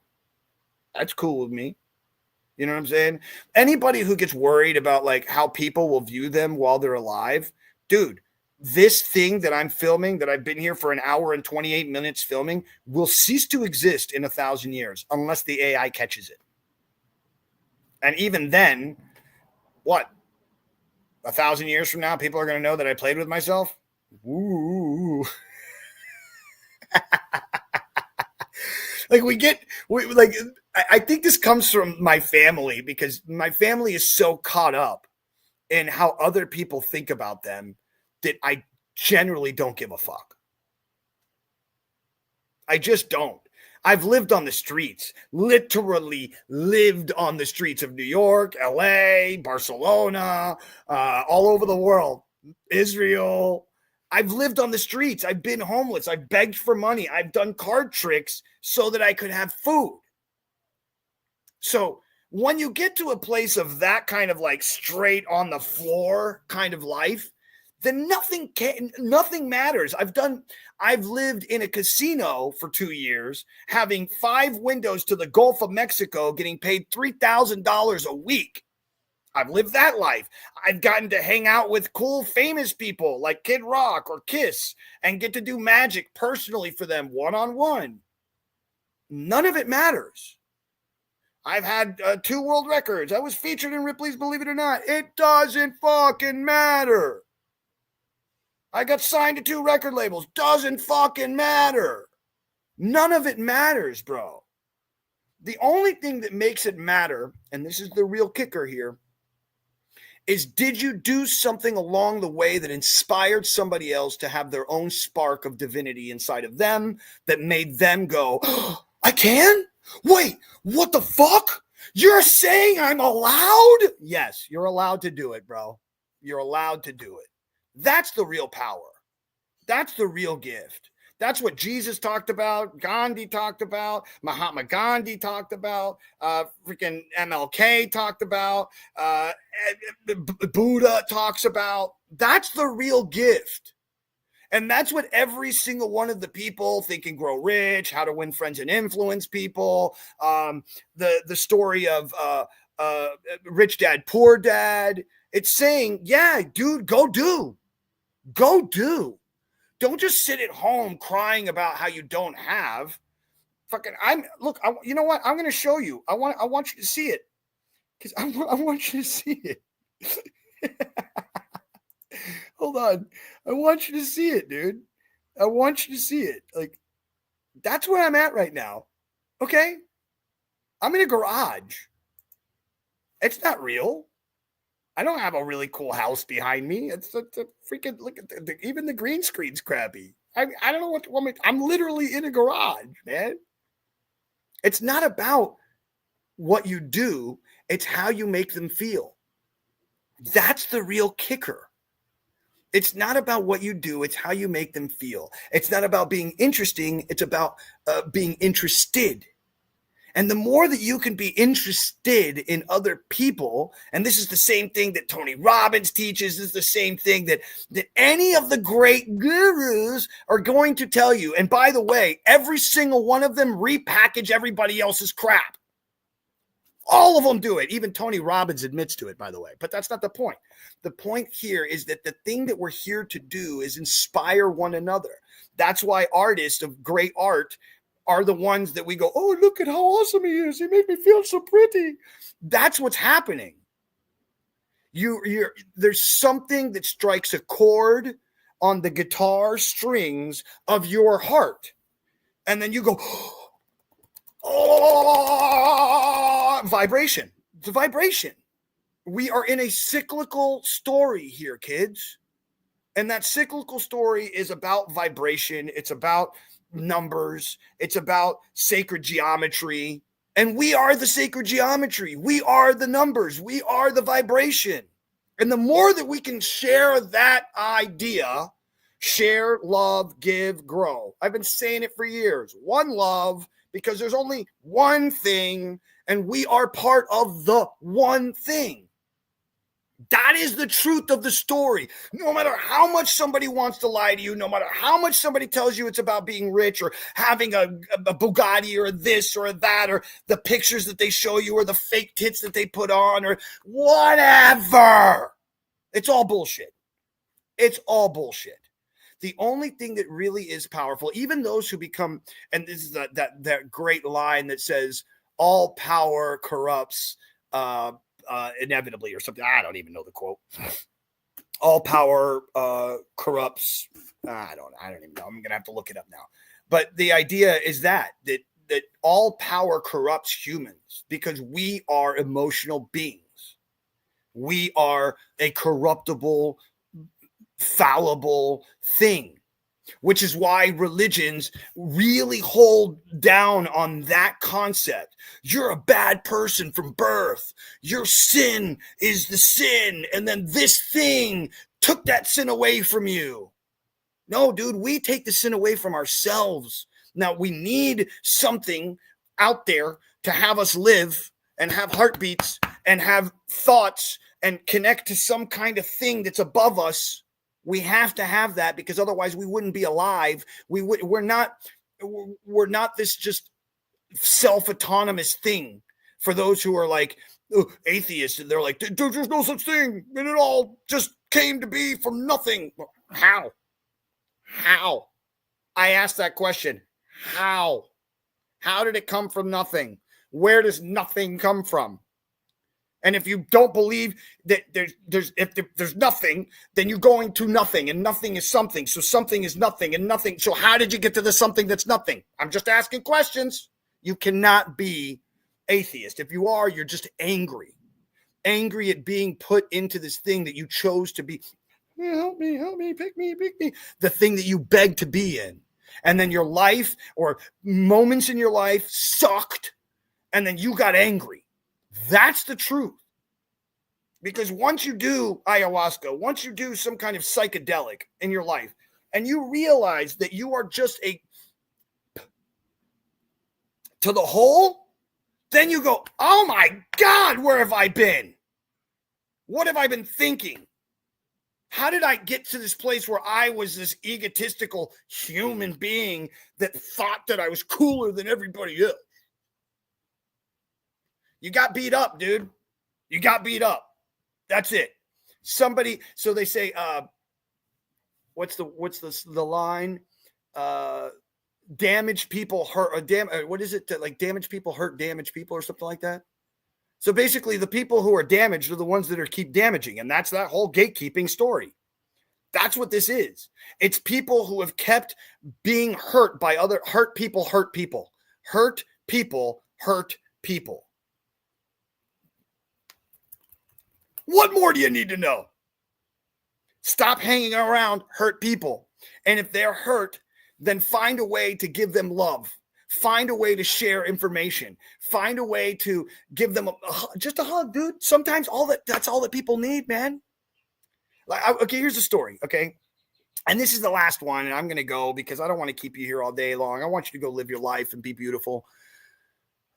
That's cool with me. You know what I'm saying? Anybody who gets worried about like how people will view them while they're alive, dude, this thing that I'm filming, that I've been here for an hour and 28 minutes filming, will cease to exist in 1,000 years unless the AI catches it. And even then, what? 1,000 years from now, people are going to know that I played with myself? Ooh. I think this comes from my family because my family is so caught up in how other people think about them that I generally don't give a fuck. I just don't. I've lived on the streets, literally lived on the streets of New York, LA, Barcelona, all over the world, Israel, I've lived on the streets. I've been homeless. I've begged for money. I've done card tricks so that I could have food. So when you get to a place of that kind of like straight on the floor kind of life, then nothing matters. I've lived in a casino for 2 years, having 5 windows to the Gulf of Mexico, getting paid $3,000 a week. I've lived that life. I've gotten to hang out with cool, famous people like Kid Rock or Kiss and get to do magic personally for them one-on-one. None of it matters. I've had 2 world records. I was featured in Ripley's Believe It or Not. It doesn't fucking matter. I got signed to 2 record labels. Doesn't fucking matter. None of it matters, bro. The only thing that makes it matter, and this is the real kicker here, is did you do something along the way that inspired somebody else to have their own spark of divinity inside of them that made them go, oh, I can? Wait, what the fuck? You're saying I'm allowed? Yes, you're allowed to do it, bro. You're allowed to do it. That's the real power. That's the real gift. That's what Jesus talked about, Gandhi talked about, Mahatma Gandhi talked about, freaking MLK talked about, Buddha talks about. That's the real gift. And that's what every single one of the people, Think and Grow Rich, How to Win Friends and Influence People, the story of Rich Dad, Poor Dad, it's saying, yeah, dude, go do. Go do. Don't just sit at home crying about how you don't have. You know what? I'm going to show you. I want you to see it. Because I want you to see it. Hold on. I want you to see it, dude. I want you to see it. Like, that's where I'm at right now. Okay? I'm in a garage. It's not real. I don't have a really cool house behind me. It's a freaking, look at even the green screen's crappy. I don't know what I'm literally in a garage, man. It's not about what you do. It's how you make them feel. That's the real kicker. It's not about what you do. It's how you make them feel. It's not about being interesting. It's about being interested. And the more that you can be interested in other people, and this is the same thing that Tony Robbins teaches, this is the same thing that any of the great gurus are going to tell you. And by the way, every single one of them repackage everybody else's crap. All of them do it. Even Tony Robbins admits to it, by the way. But that's not the point. The point here is that the thing that we're here to do is inspire one another. That's why artists of great art are the ones that we go, oh, look at how awesome he is. He made me feel so pretty. That's what's happening. There's something that strikes a chord on the guitar strings of your heart. And then you go, oh, vibration. It's a vibration. We are in a cyclical story here, kids. And that cyclical story is about vibration. It's about numbers. It's about sacred geometry. And we are the sacred geometry. We are the numbers. We are the vibration. And the more that we can share that idea, share, love, give, grow. I've been saying it for years. One love, because there's only one thing, and we are part of the one thing. That is the truth of the story. No matter how much somebody wants to lie to you, no matter how much somebody tells you it's about being rich or having a Bugatti or this or that, or the pictures that they show you or the fake tits that they put on or whatever. It's all bullshit. It's all bullshit. The only thing that really is powerful, even those who become, and this is that great line that says, all power corrupts, inevitably or something. I don't even know the quote. All power corrupts. I don't even know. I'm gonna have to look it up now. But the idea is that all power corrupts humans because we are emotional beings. We are a corruptible, fallible thing. Which is why religions really hold down on that concept. You're a bad person from birth. Your sin is the sin. And then this thing took that sin away from you. No, dude, we take the sin away from ourselves. Now, we need something out there to have us live and have heartbeats and have thoughts and connect to some kind of thing that's above us. We have to have that, because otherwise we wouldn't be alive. We're not this just self-autonomous thing for those who are like atheists, and they're like, there's no such thing, and it all just came to be from nothing. How? I asked that question. How did it come from nothing? Where does nothing come from? And if you don't believe that there's nothing, then you're going to nothing, and nothing is something. So something is nothing, and nothing. So how did you get to the something that's nothing? I'm just asking questions. You cannot be atheist. If you are, you're just angry at being put into this thing that you chose to be. Help me, pick me. The thing that you begged to be in. And then your life or moments in your life sucked, and then you got angry. That's the truth. Because once you do ayahuasca, once you do some kind of psychedelic in your life, and you realize that you are just to the whole, then you go, oh my God, where have I been? What have I been thinking? How did I get to this place where I was this egotistical human being that thought that I was cooler than everybody else? You got beat up, dude. You got beat up. That's it. Somebody, so they say, what's the line? Damaged people hurt, what is it? Like damaged people hurt damaged people or something like that. So basically the people who are damaged are the ones that keep damaging. And that's that whole gatekeeping story. That's what this is. It's people who have kept being hurt by other hurt people. What more do you need to know? Stop hanging around hurt people. And if they're hurt, then find a way to give them love. Find a way to share information. Find a way to give them just a hug, dude. Sometimes that's all that people need, man. Okay, here's the story, okay? And this is the last one, and I'm going to go because I don't want to keep you here all day long. I want you to go live your life and be beautiful.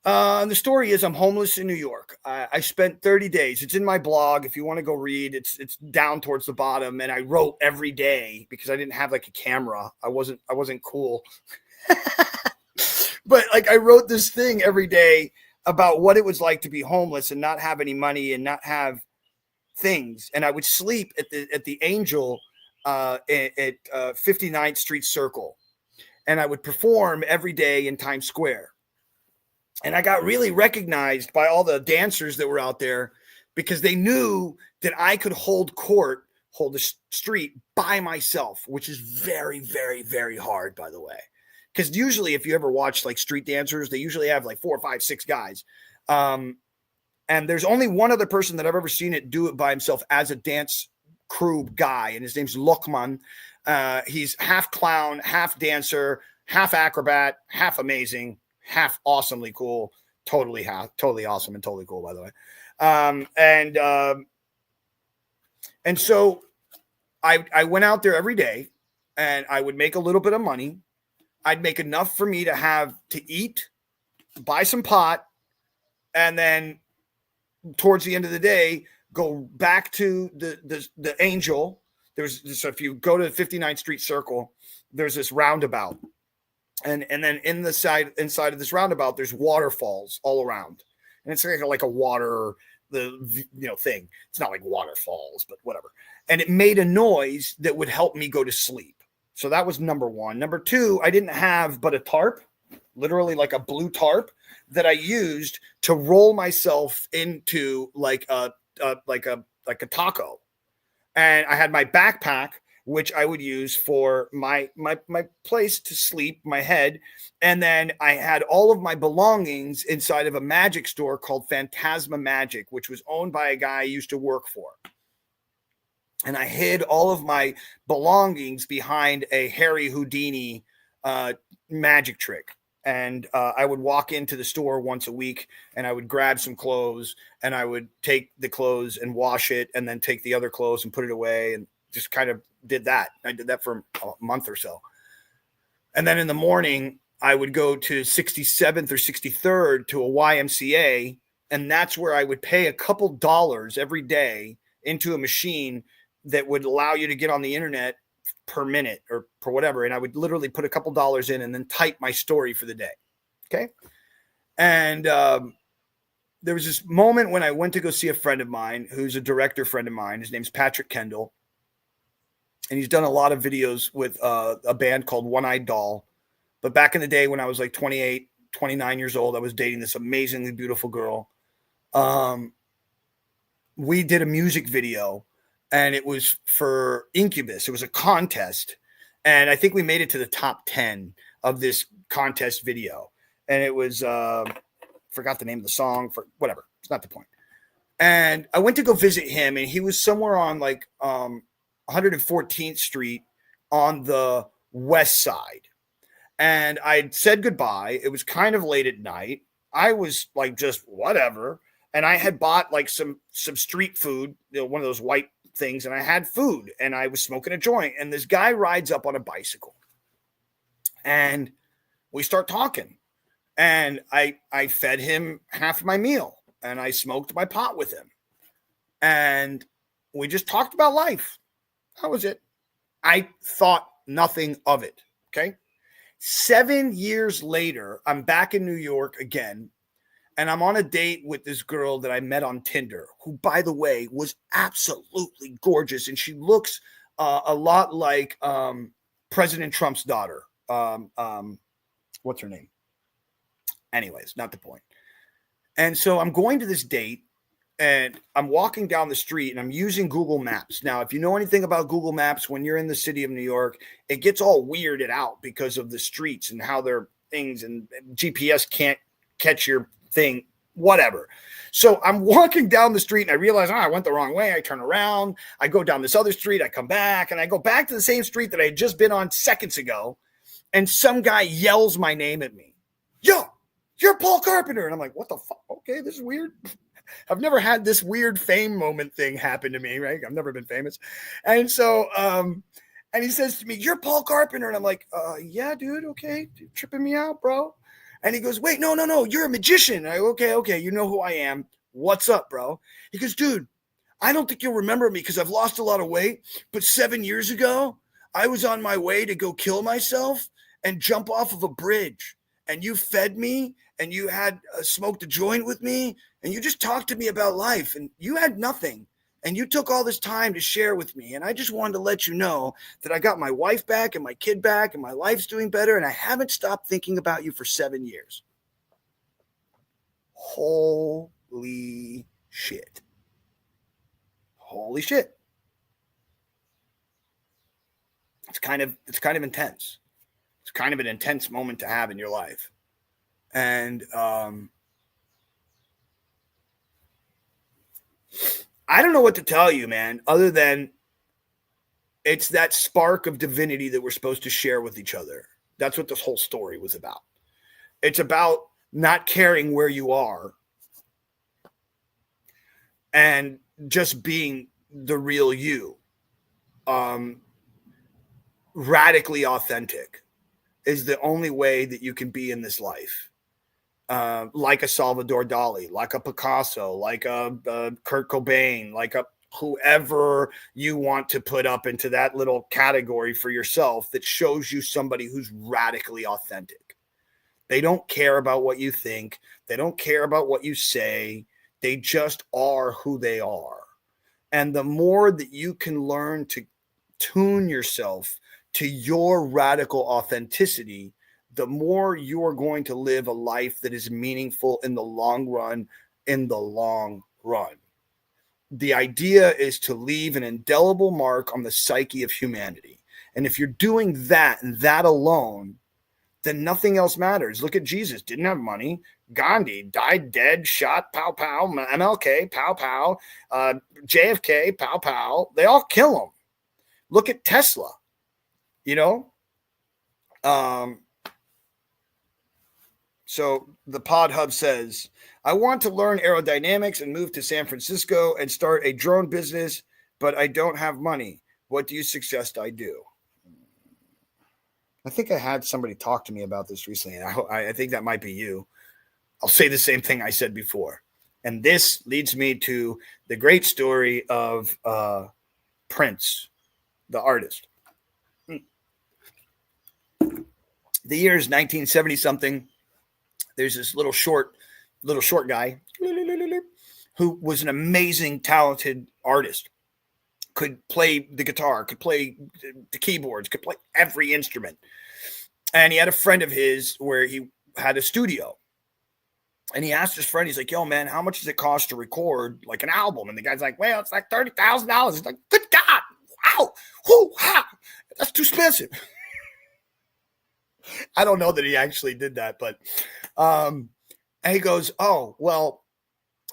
And the story is I'm homeless in New York. I spent 30 days. It's in my blog. If you want to go read, it's down towards the bottom. And I wrote every day because I didn't have like a camera. I wasn't cool. But like I wrote this thing every day about what it was like to be homeless and not have any money and not have things. And I would sleep at the Angel at 59th Street Circle. And I would perform every day in Times Square. And I got really recognized by all the dancers that were out there because they knew that I could hold the street by myself, which is very, very, very hard, by the way. Because usually if you ever watch like street dancers, they usually have like 4, 5, 6 guys. And there's only one other person that I've ever seen it do it by himself as a dance crew guy. And his name's Lokman. He's half clown, half dancer, half acrobat, half amazing. Half awesomely cool, totally awesome and totally cool, by the way. And so I went out there every day and I would make a little bit of money. I'd make enough for me to eat, buy some pot, and then towards the end of the day, go back to the Angel. So if you go to the 59th Street Circle, there's this roundabout. And then inside of this roundabout, there's waterfalls all around, and it's like a water thing. It's not like waterfalls, but whatever. And it made a noise that would help me go to sleep. So that was number one. Number two, I didn't have but a tarp, literally like a blue tarp that I used to roll myself into like a taco. And I had my backpack, which I would use for my place to sleep, my head. And then I had all of my belongings inside of a magic store called Phantasma Magic, which was owned by a guy I used to work for. And I hid all of my belongings behind a Harry Houdini magic trick. And I would walk into the store once a week and I would grab some clothes and I would take the clothes and wash it and then take the other clothes and put it away and just kind of did that. I did that for a month or so. And then in the morning, I would go to 67th or 63rd to a YMCA, and that's where I would pay a couple dollars every day into a machine that would allow you to get on the internet per minute or per whatever. And I would literally put a couple dollars in and then type my story for the day. Okay. And there was this moment when I went to go see a friend of mine who's a director friend of mine. His name's Patrick Kendall. And he's done a lot of videos with a band called One Eyed Doll. But back in the day when I was like 28, 29 years old, I was dating this amazingly beautiful girl. We did a music video, and it was for Incubus. It was a contest. And I think we made it to the top 10 of this contest video. And it was, forgot the name of the song, for whatever. It's not the point. And I went to go visit him, and he was somewhere on like 114th Street on the west side. And I said goodbye. It was kind of late at night. I was like, just whatever. And I had bought like some street food, one of those white things, and I had food, and I was smoking a joint. And this guy rides up on a bicycle, and we start talking. And I fed him half of my meal, and I smoked my pot with him. And we just talked about life. That was it. I thought nothing of it. Okay. 7 years later, I'm back in New York again, and I'm on a date with this girl that I met on Tinder, who, by the way, was absolutely gorgeous. And she looks a lot like President Trump's daughter. What's her name? Anyways, not the point. And so I'm going to this date, and I'm walking down the street, and I'm using Google Maps. Now, if you know anything about Google Maps, when you're in the city of New York, it gets all weirded out because of the streets and how they're things, and GPS can't catch your thing, whatever. So I'm walking down the street, and I realize, I went the wrong way. I turn around. I go down this other street. I come back, and I go back to the same street that I had just been on seconds ago, and some guy yells my name at me. Yo, you're Paul Carpenter. And I'm like, what the fuck? Okay, this is weird. I've never had this weird fame moment thing happen to me, right? I've never been famous. And so, and he says to me, you're Paul Carpenter. And I'm like, yeah, dude. Okay. You're tripping me out, bro. And he goes, wait, no. You're a magician. I go, okay. You know who I am. What's up, bro? He goes, dude, I don't think you'll remember me because I've lost a lot of weight. But 7 years ago, I was on my way to go kill myself and jump off of a bridge. And you fed me, and you had smoked a joint with me, and you just talked to me about life, and you had nothing, and you took all this time to share with me. And I just wanted to let you know that I got my wife back and my kid back, and my life's doing better, and I haven't stopped thinking about you for 7 years. Holy shit. Holy shit. It's kind of intense. It's kind of an intense moment to have in your life. And I don't know what to tell you, man, other than it's that spark of divinity that we're supposed to share with each other. That's what this whole story was about. It's about not caring where you are and just being the real you. Radically authentic is the only way that you can be in this life. Like a Salvador Dali, like a Picasso, like a Kurt Cobain, like a whoever you want to put up into that little category for yourself that shows you somebody who's radically authentic. They don't care about what you think. They don't care about what you say. They just are who they are. And the more that you can learn to tune yourself to your radical authenticity, the more you are going to live a life that is meaningful in the long run, The idea is to leave an indelible mark on the psyche of humanity. And if you're doing that and that alone, then nothing else matters. Look at Jesus. Didn't have money. Gandhi died dead, shot, pow, pow. MLK, pow, pow. JFK, pow, pow. They all kill him. Look at Tesla. So the Pod Hub says, I want to learn aerodynamics and move to San Francisco and start a drone business, but I don't have money. What do you suggest I do? I think I had somebody talk to me about this recently, and I think that might be you. I'll say the same thing I said before. And this leads me to the great story of Prince, the artist. The year is 1970 something. There's this little short guy who was an amazing, talented artist. Could play the guitar, could play the keyboards, could play every instrument. And he had a friend of his where he had a studio. And he asked his friend, he's like, yo, man, how much does it cost to record like an album? And the guy's like, well, it's like $30,000. He's like, good God. Wow. Whoo, wow. That's too expensive. I don't know that he actually did that, but and he goes, oh, well,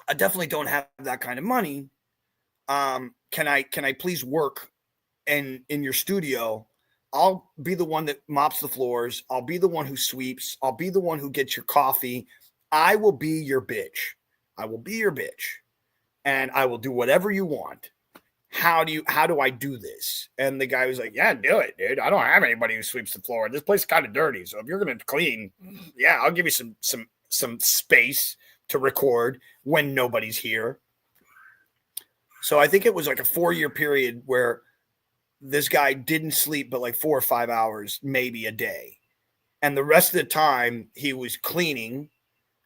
I definitely don't have that kind of money. Can I please work in your studio? I'll be the one that mops the floors. I'll be the one who sweeps. I'll be the one who gets your coffee. I will be your bitch. I will be your bitch. And I will do whatever you want. How do I do this? And the guy was like, yeah, do it, dude. I don't have anybody who sweeps the floor. This place is kind of dirty. So if you're going to clean, yeah, I'll give you some space to record when nobody's here. So I think it was like a 4-year period where this guy didn't sleep but like 4 or 5 hours, maybe a day. And the rest of the time he was cleaning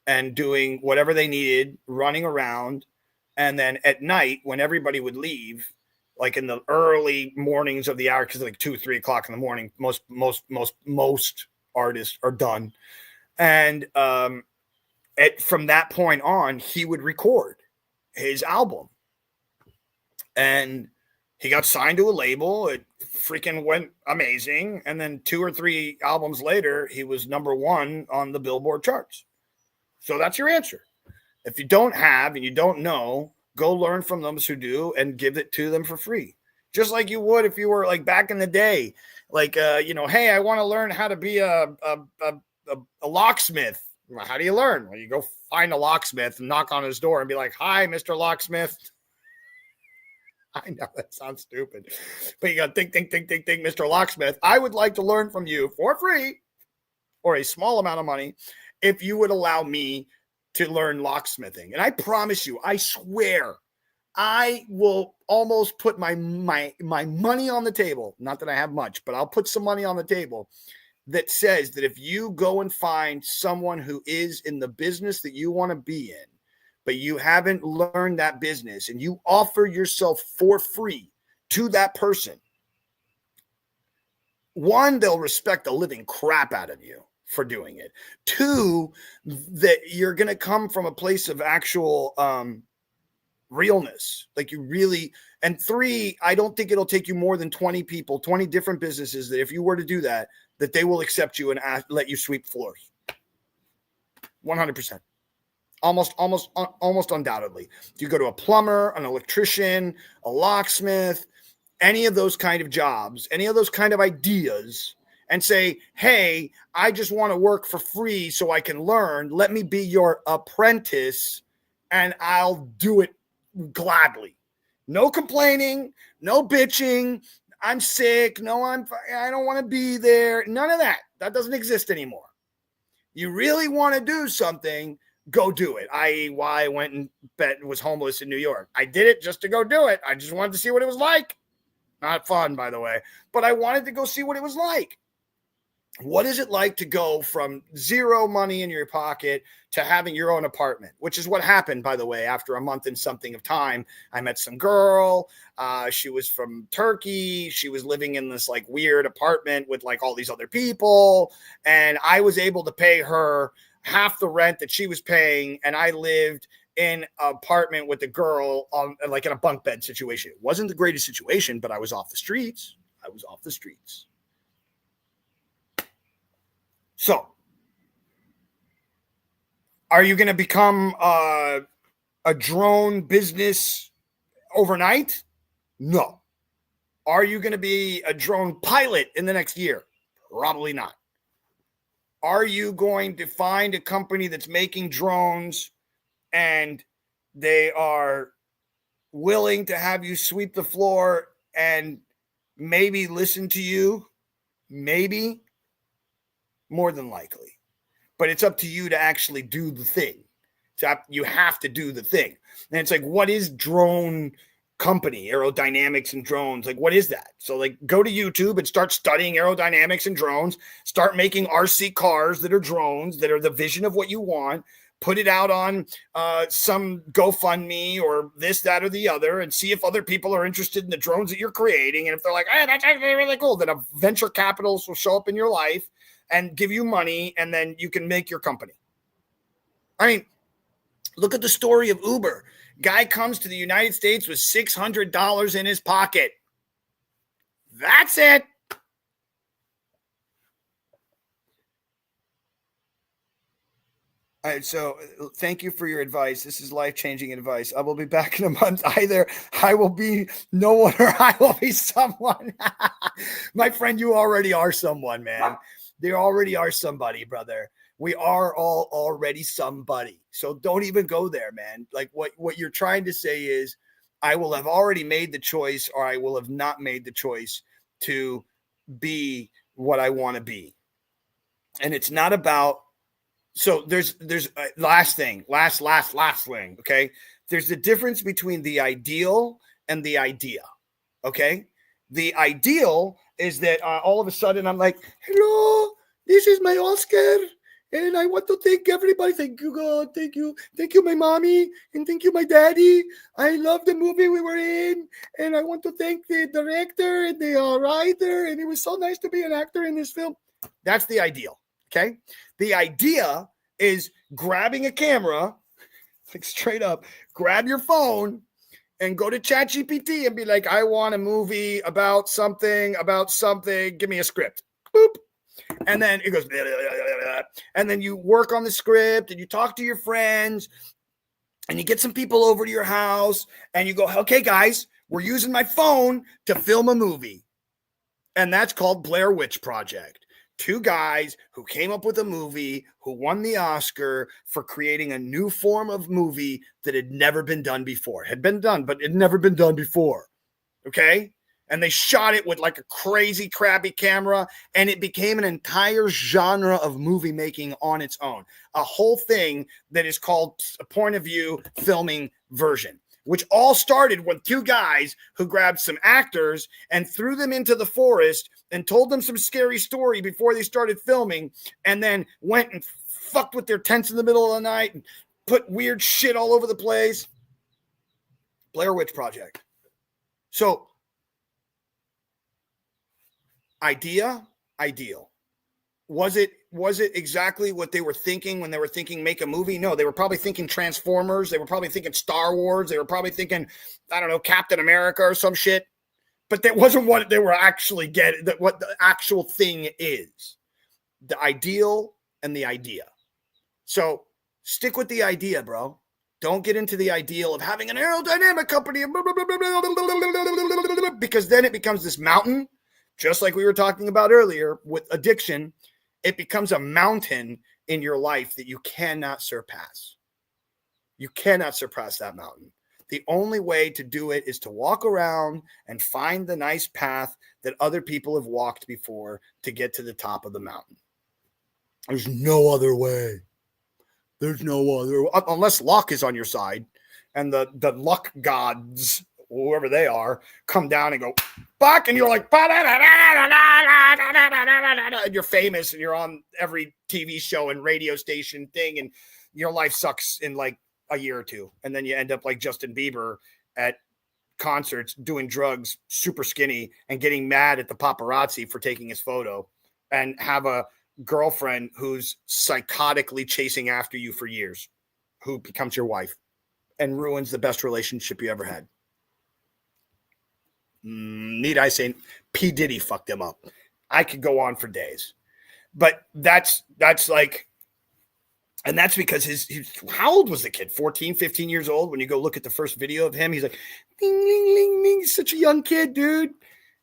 and doing whatever they needed, running around. And then at night when everybody would leave, like in the early mornings of the hour, because like 2, 3 o'clock in the morning, most artists are done. And from that point on, he would record his album. And he got signed to a label. It freaking went amazing. And then 2 or 3 albums later, he was #1 on the Billboard charts. So that's your answer. If you don't have and you don't know, go learn from those who do and give it to them for free. Just like you would if you were like back in the day, like, hey, I want to learn how to be a locksmith. Well, how do you learn? Well, you go find a locksmith and knock on his door and be like, hi, Mr. Locksmith. I know that sounds stupid, but you got to think, Mr. Locksmith. I would like to learn from you for free or a small amount of money if you would allow me to learn locksmithing. And I promise you, I swear, I will almost put my money on the table. Not that I have much, but I'll put some money on the table that says that if you go and find someone who is in the business that you want to be in, but you haven't learned that business and you offer yourself for free to that person, 1, they'll respect the living crap out of you for doing it. 2, that you're going to come from a place of actual realness. Like you really, and 3, I don't think it'll take you more than 20 people, 20 different businesses that if you were to do that they will accept you and let you sweep floors. 100%. Almost undoubtedly. If you go to a plumber, an electrician, a locksmith, any of those kind of jobs, any of those kind of ideas, and say, hey, I just want to work for free so I can learn. Let me be your apprentice and I'll do it gladly. No complaining, no bitching. I'm sick. No, I don't want to be there. None of that. That doesn't exist anymore. You really want to do something, go do it. Why I went and was homeless in New York. I did it just to go do it. I just wanted to see what it was like. Not fun, by the way, but I wanted to go see what it was like. What is it like to go from 0 money in your pocket to having your own apartment, which is what happened, by the way, after a month and something of time. I met some girl. She was from Turkey. She was living in this like weird apartment with like all these other people. And I was able to pay her half the rent that she was paying. And I lived in an apartment with a girl on like in a bunk bed situation. It wasn't the greatest situation, but I was off the streets. So, are you going to become a drone business overnight? No. Are you going to be a drone pilot in the next year? Probably not. Are you going to find a company that's making drones and they are willing to have you sweep the floor and maybe listen to you, maybe, more than likely. But it's up to you to actually do the thing. You have to do the thing. And it's like, what is drone company, aerodynamics and drones? Like, what is that? So like, go to YouTube and start studying aerodynamics and drones, start making RC cars that are drones, that are the vision of what you want, put it out on some GoFundMe or this, that, or the other, and see if other people are interested in the drones that you're creating. And if they're like, hey, that's actually really cool, then a venture capitalist will show up in your life and give you money, and then you can make your company. I mean, look at the story of Uber. Guy comes to the United States with $600 in his pocket. That's it. All right, so thank you for your advice. This is life-changing advice. I will be back in a month. Either I will be no one or I will be someone. My friend, you already are someone, man. They already are somebody, brother. We are all already somebody. So don't even go there, man. Like what you're trying to say is I will have already made the choice, or I will have not made the choice to be what I want to be. And it's not about, so there's last thing. Okay. There's the difference between the ideal and the idea. Okay. The ideal is that all of a sudden I'm like, hello, this is my Oscar. And I want to thank everybody. Thank you, God. Thank you. Thank you, my mommy. And thank you, my daddy. I love the movie we were in. And I want to thank the director and the writer. And it was so nice to be an actor in this film. That's the ideal. Okay. The idea is grabbing a camera, like straight up, grab your phone and go to ChatGPT and be like, I want a movie about something. Give me a script. Boop. And then it goes, blah, blah, blah, blah. And then you work on the script and you talk to your friends and you get some people over to your house and you go, okay, guys, we're using my phone to film a movie. And that's called Blair Witch Project. 2 guys who came up with a movie, who won the Oscar for creating a new form of movie that had never been done before. Had been done, but it had never been done before. Okay? And they shot it with like a crazy crappy camera, and it became an entire genre of movie making on its own. A whole thing that is called a point of view filming version, which all started with 2 guys who grabbed some actors and threw them into the forest and told them some scary story before they started filming, and then went and fucked with their tents in the middle of the night and put weird shit all over the place. Blair Witch Project. So, idea, ideal. Was it exactly what they were thinking when they were thinking make a movie? No, they were probably thinking Transformers. They were probably thinking Star Wars. They were probably thinking, I don't know, Captain America or some shit. But that wasn't what they were actually getting, what the actual thing is. The ideal and the idea. So stick with the idea, bro. Don't get into the ideal of having an aerodynamic company, because then it becomes this mountain. Just like we were talking about earlier with addiction, it becomes a mountain in your life that you cannot surpass. You cannot surpass that mountain. The only way to do it is to walk around and find the nice path that other people have walked before to get to the top of the mountain. There's no other way. There's no other, unless luck is on your side and the luck gods, whoever they are, come down and go back, and you're like, and you're famous and you're on every TV show and radio station thing, and your life sucks in like a year or 2, and then you end up like Justin Bieber at concerts doing drugs, super skinny, and getting mad at the paparazzi for taking his photo, and have a girlfriend who's psychotically chasing after you for years, who becomes your wife and ruins the best relationship you ever had. Need I say, P. Diddy fucked him up. I could go on for days, but that's like, and that's because how old was the kid? 14, 15 years old. When you go look at the first video of him, he's like, ding, ding, ding, ding. Such a young kid, dude.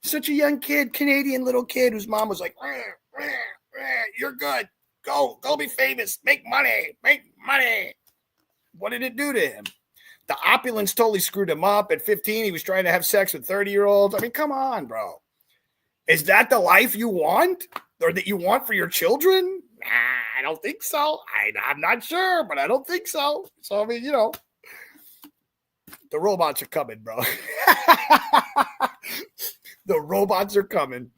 Such a young kid, Canadian little kid whose mom was like, you're good. Go be famous. Make money. What did it do to him? The opulence totally screwed him up. At 15, he was trying to have sex with 30-year-olds. I mean, come on, bro. Is that the life you want or that you want for your children? I don't think so. I'm not sure, but I don't think so. So, I mean, the robots are coming, bro. The robots are coming.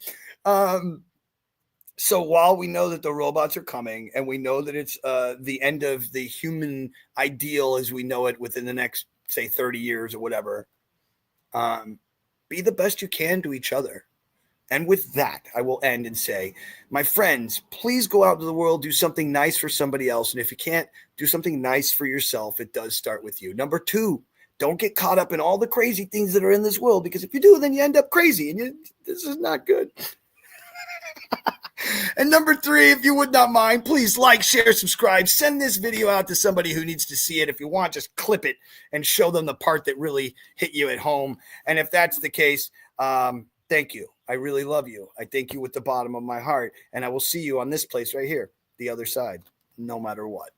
So while we know that the robots are coming and we know that it's the end of the human ideal as we know it within the next, say, 30 years or whatever, be the best you can to each other. And with that, I will end and say, my friends, please go out into the world, do something nice for somebody else. And if you can't do something nice for yourself, it does start with you. Number 2, don't get caught up in all the crazy things that are in this world, because if you do, then you end up crazy, and this is not good. And number 3, if you would not mind, please like, share, subscribe, send this video out to somebody who needs to see it. If you want, just clip it and show them the part that really hit you at home. And if that's the case, thank you. I really love you. I thank you with the bottom of my heart. And I will see you on this place right here, the other side, no matter what.